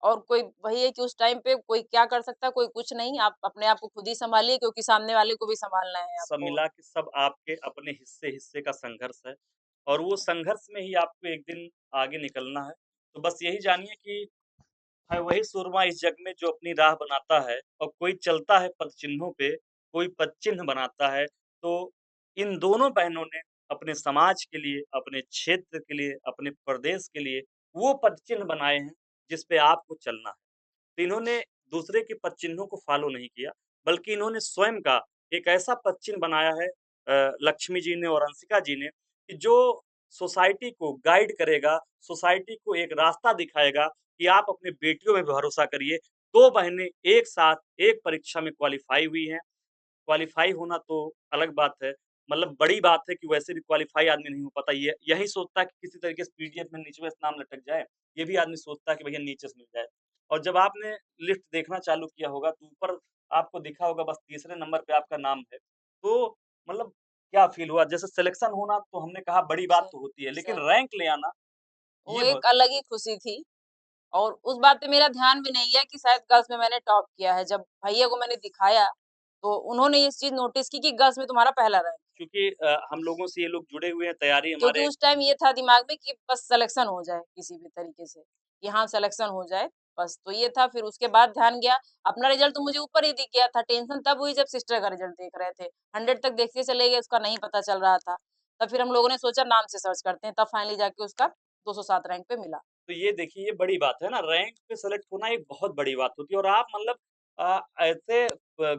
और कोई वही है कि उस टाइम पे कोई क्या कर सकता है, कोई कुछ नहीं। आप अपने आप को खुद ही सँभालिए क्योंकि सामने वाले को भी सँभालना है सब आपको। मिला के सब आपके अपने हिस्से-हिस्से का संघर्ष है और वो संघर्ष में ही आपको एक दिन आगे निकलना है। तो बस यही जानिए कि है वही सूरमा इस जग में जो अपनी राह बनाता है और कोई चलता है पदचिन्हों पे, कोई पदचिन्ह बनाता है। तो इन दोनों बहनों ने अपने समाज के लिए, अपने क्षेत्र के लिए, अपने प्रदेश के लिए वो पदचिन्ह बनाए हैं, जिस पे आपको चलना है। तो इन्होंने दूसरे के पदचिन्हों को फ़ॉलो नहीं किया, बल्कि इन्होंने स्वयं का एक ऐसा पदचिन्ह बनाया है लक्ष्मी जी ने और अंशिका जी ने कि जो सोसाइटी को गाइड करेगा, सोसाइटी को एक रास्ता दिखाएगा कि आप अपनी बेटियों में भरोसा करिए। 2 बहनें एक साथ एक परीक्षा में क्वालीफाई हुई हैं। क्वालीफाई होना तो अलग बात है, मतलब बड़ी बात है कि वैसे भी क्वालीफाई आदमी नहीं हो पाता। ये यही सोचता है कि किसी तरीके से पीडीएफ में नीचवे से नाम लटक जाए, ये भी आदमी सोचता है कि भैया नीचे से मिल जाए। और जब आपने लिस्ट देखना चालू किया होगा तो ऊपर आपको दिखा होगा बस तीसरे नंबर पे आपका नाम है। तो मतलब क्या फ़ील हुआ? जैसे सिलेक्शन होना तो हमने कहा बड़ी बात सर तो होती है, लेकिन सर रैंक ले आना वो ये बहुत एक अलग ही खुशी थी। और उस बात पे मेरा ध्यान भी नहीं गया कि शायद गर्ल्स में मैंने टॉप किया है। जब भैया को मैंने दिखाया, तो उन्होंने ये चीज़ नोटिस की कि गर्ल्स में तुम्हारा पहला रैंक है। क्योंकि हम लोगों से ये लोग जुड़े हुए हैं, तैयारी क्योंकि हमारे उस टाइम ये था दिमाग में कि बस सिलेक्शन हो जाए किसी भी तरीके से, कि हाँ सिलेक्शन हो जाए बस। तो ये था फिर उसके बाद ध्यान गया, अपना रिज़ल्ट तो मुझे ऊपर ही दिख गया था, टेंशन तब हुई जब सिस्टर का रिज़ल्ट देख रहे थे। 100 तक देखते चले गए, उसका नहीं पता चल रहा था। तब फिर हम लोगों ने सोचा नाम से सर्च करते हैं, तब फाइनली जाके उसका 207 रैंक पे मिला। तो ये देखिए ये बड़ी बात है ना, रैंक पे सेलेक्ट होना एक बहुत बड़ी बात होती है और आप मतलब ऐसे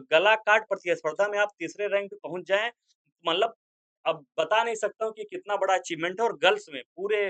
गला काट प्रतिस्पर्धा में आप तीसरे रैंक पे पहुँच जाएँ, मतलब अब बता नहीं सकता हूँ कि कितना बड़ा अचीवमेंट है और गर्ल्स में पूरे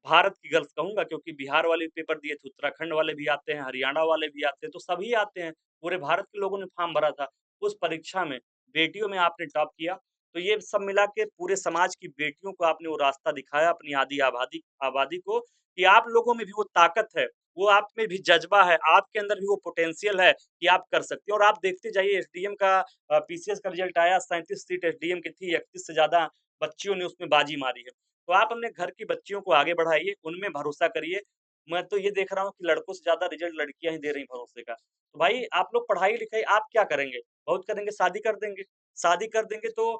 भारत की गर्ल्स कहूँगा क्योंकि बिहार वाले पेपर दिए थे, उत्तराखंड वाले भी आते हैं, हरियाणा वाले भी आते हैं, तो सभी आते हैं। पूरे भारत के लोगों ने फॉर्म भरा था। उस परीक्षा में बेटियों में आपने टॉप किया, तो ये सब मिला के पूरे समाज की बेटियों को आपने वो रास्ता दिखाया अपनी आधी आबादी आबादी को कि आप लोगों में भी वो ताकत है, वो आप में भी जज़्बा है, आपके अंदर भी वो पोटेंशियल है कि आप कर सकते हैं और आप देखते जाइए एसडीएम का पीसीएस का रिज़ल्ट आया, 37 सीट एसडीएम की थी, 31 से ज़्यादा बच्चियों ने उसमें बाजी मारी है। तो आप अपने घर की बच्चियों को आगे बढ़ाइए, उनमें भरोसा करिए। मैं तो ये देख रहा हूँ कि लड़कों से ज़्यादा रिज़ल्ट लड़कियाँ ही दे रही हैं भरोसे का। तो भाई आप लोग पढ़ाई-लिखाई आप क्या करेंगे? बहुत करेंगे, शादी कर देंगे। शादी कर देंगे तो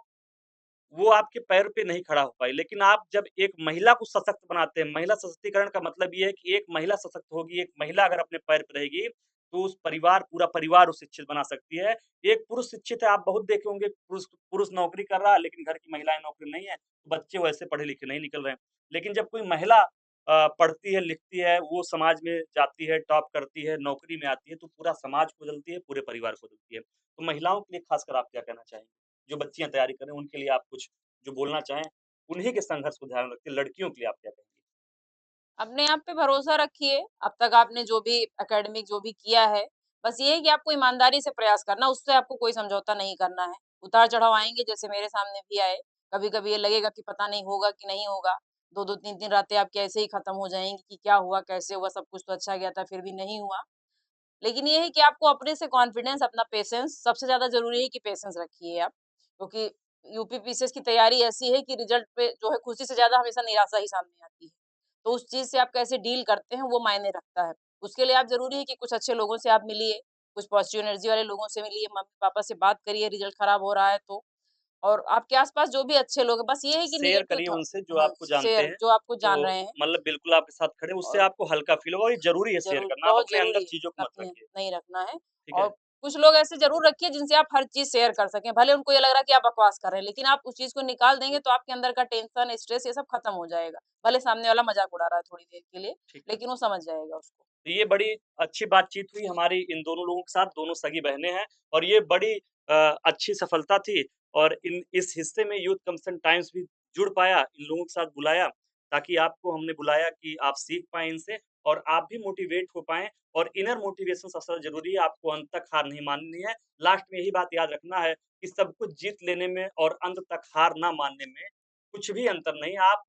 वो आपके पैर पे नहीं खड़ा हो पाई। लेकिन आप जब एक महिला को सशक्त बनाते हैं, महिला सशक्तिकरण का मतलब ये है कि एक महिला सशक्त होगी, एक महिला अगर अपने पैर पे रहेगी, तो उस परिवार पूरा परिवार उसे शिक्षित बना सकती है। एक पुरुष शिक्षित है, आप बहुत देखे होंगे पुरुष पुरुष नौकरी कर रहा है, लेकिन घर की महिलाएँ नौकरी नहीं है, तो बच्चे वैसे पढ़े-लिखे नहीं निकल रहे हैं। लेकिन जब कोई महिला पढ़ती है, लिखती है, वो समाज में जाती है, टॉप करती है, नौकरी में आती है, तो पूरा समाज को बदलती है, पूरे परिवार को बदलती है। तो महिलाओं के लिए खासकर आप क्या कहना चाहेंगे? जो बच्चियाँ तैयारी कर रही हैं, उनके लिए आप कुछ जो बोलना चाहें, उन्हीं के संघर्ष को ध्यान में रखते लड़कियों के लिए आप क्या कहेंगे? अपने आप पे भरोसा रखिए। अब तक आपने जो भी एकेडमिक जो भी किया है, बस ये है कि आपको ईमानदारी से प्रयास करना, उससे आपको कोई समझौता नहीं करना है। उतार-चढ़ाव आएँगे जैसे मेरे सामने भी आए। कभी-कभी ये लगेगा कि पता नहीं होगा कि नहीं होगा। 2-2 3-3 रातें आपकी ऐसे ही खत्म हो जाएँगी कि क्या हुआ, कैसे हुआ, सब कुछ तो अच्छा गया था, फिर भी नहीं हुआ। लेकिन ये है कि आपको अपने से कॉन्फिडेंस, अपना पेशेंस सबसे ज़्यादा ज़रूरी है कि पेशेंस रखिए आप। क्योंकि यूपीपीसीएस की तैयारी ऐसी है कि रिज़ल्ट पे जो है खुशी से ज़्यादा हमेशा निराशा ही सामने आती है। तो उस चीज़ से आप कैसे डील करते हैं वो मायने रखता है। उसके लिए आप ज़रूरी है कि कुछ अच्छे लोगों से आप मिलिए, कुछ पॉजिटिव एनर्जी वाले लोगों से मिलिए, मम्मी-पापा से बात करिए रिज़ल्ट खराब हो रहा है तो। और आपके आस-पास जो भी अच्छे लोग हैं, बस ये है कि शेयर नेगेटिव करिए थॉ उनसे जो हाँ, आपको जानते शेयर हैं, जो आपको जान तो रहे हैं मतलब बिल्कुल आपके साथ खड़े हैं, उससे और आपको हल्का फ़ील होगा और ये ज़रूरी है शेयर ज़रूर, करना, आप बहुत अपने अंदर ज़रूरी है, चीज़ों को मत अपने रखिए, नहीं रखना है ठीक और है? कुछ लोग ऐसे ज़रूर रखिए जिनसे आप हर चीज़ शेयर कर सकें, भले उनको ये लग रहा है कि आप बकवास कर रहे हैं, लेकिन आप उस चीज़ को निकाल देंगे तो आपके अंदर का टेंशन, स्ट्रेस ये सब खत्म हो जाएगा। भले सामने वाला मज़ाक उड़ा रहा है थोड़ी देर के लिए, ठीक है। लेकिन वो समझ जाएगा उसको। तो ये बड़ी अच्छी बातचीत हुई हमारी इन दोनों लोगों के साथ, दोनों सगी बहनें हैं और ये बड़ी अच्छी सफलता थी और इन इस हिस्से में यूथ कंसर्न टाइम्स भी जुड़ पाया, इन लोगों के साथ बुलाया, ताकि आपको हमने बुलाया कि आप सीख पाएँ इनसे और आप भी मोटिवेट हो पाएँ और इनर मोटिवेशन सबसे ज़्यादा ज़रूरी है, आपको अंत तक हार नहीं माननी है। लास्ट में यही बात याद रखना है कि सब कुछ जीत लेने में और अंत तक हार ना मानने में कुछ भी अंतर नहीं है। आप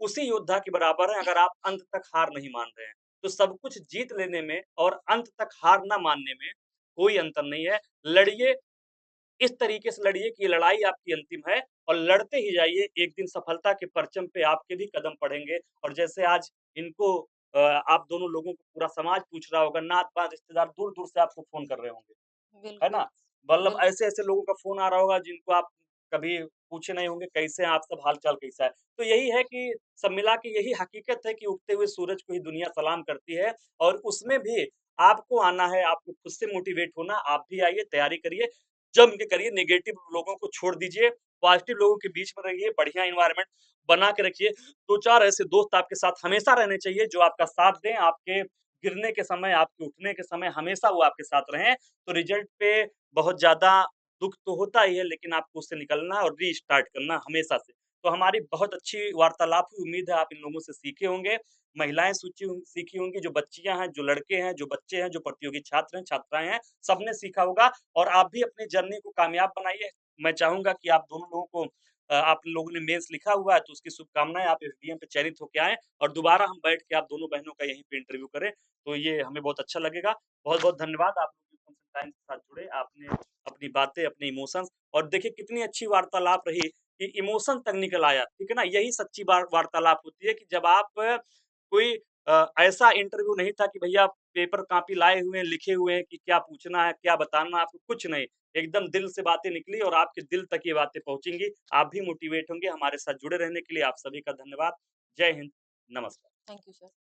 उसी योद्धा के बराबर हैं अगर आप अंत तक हार नहीं मान रहे हैं। तो सब कुछ जीत लेने में और अंत तक हार ना मानने में कोई अंतर नहीं है। लड़िए, इस तरीके से लड़िए कि ये लड़ाई आपकी अंतिम है और लड़ते ही जाइए, एक दिन सफलता के परचम पे आपके भी कदम पड़ेंगे और जैसे आज इनको आप दोनों लोगों को पूरा समाज पूछ रहा होगा, नात-पात, रिश्तेदार दूर-दूर से आपको फ़ोन कर रहे होंगे। है बिल्कुल, ना? मतलब बिल्कुल। ऐसे-ऐसे लोगों का फ़ोन आ रहा होगा जिनको आप कभी पूछे नहीं होंगे कैसे हैं आप सब हाल-चाल कैसा है? तो यही है कि सब मिला के यही हकीकत है कि उगते हुए सूरज को ही दुनिया सलाम करती है और उसमें भी आपको आना है, आपको खुद से मोटिवेट होना, आप भी आइए, तैयारी करिए, जम के करिए, नेगेटिव लोगों को छोड़ दीजिए, पॉज़िटिव लोगों के बीच में रहिए, बढ़िया एनवायरनमेंट बना के रखिए। 2-4 ऐसे दोस्त आपके साथ हमेशा रहने चाहिए जो आपका साथ दें, आपके गिरने के समय, आपके उठने के समय हमेशा वो आपके साथ रहें। तो रिजल्ट पे बहुत ज़्यादा दुःख तो होता ही है, लेकिन आपको उससे निकलना है और रीस्टार्ट करना हमेशा से। तो हमारी बहुत अच्छी वार्तालाप हुई, उम्मीद है आप इन लोगों से सीखे होंगे। महिलाएँ सीखी होंगी, जो बच्चियाँ हैं, जो लड़के हैं, जो बच्चे हैं, जो प्रतियोगी छात्र हैं, छात्राएँ हैं, सबने सीखा होगा और आप भी अपनी जर्नी को कामयाब बनाइए। मैं चाहूँगा कि आप दोनों लोगों को आप लोगों ने मेंस लिखा हुआ है, तो उसकी शुभकामनाएँ, आप एसडीएम पे चयनित होके आएँ और दोबारा हम बैठ के आप दोनों बहनों का यहीं पे इंटरव्यू करें, तो ये हमें बहुत अच्छा लगेगा। बहुत-बहुत धन्यवाद आप लोग टाइम के साथ जुड़े, आपने अपनी बातें, अपने इमोशंस और देखिए कितनी अच्छी वार्तालाप रही कि इमोशन तक निकल आया, ठीक है ना? यही सच्ची वार्तालाप होती है कि जब आप कोई ऐसा इंटरव्यू नहीं था कि भैया पेपर कॉपी लाए हुए हैं, लिखे हुए हैं कि क्या पूछना है, क्या बताना है आपको, कुछ नहीं। एकदम दिल से बातें निकली और आपके दिल तक ये बातें पहुँचेंगी। आप भी मोटिवेट होंगे। हमारे साथ जुड़े रहने के लिए आप सभी का धन्यवाद। जय हिंद, नमस्कार। Thank you sir.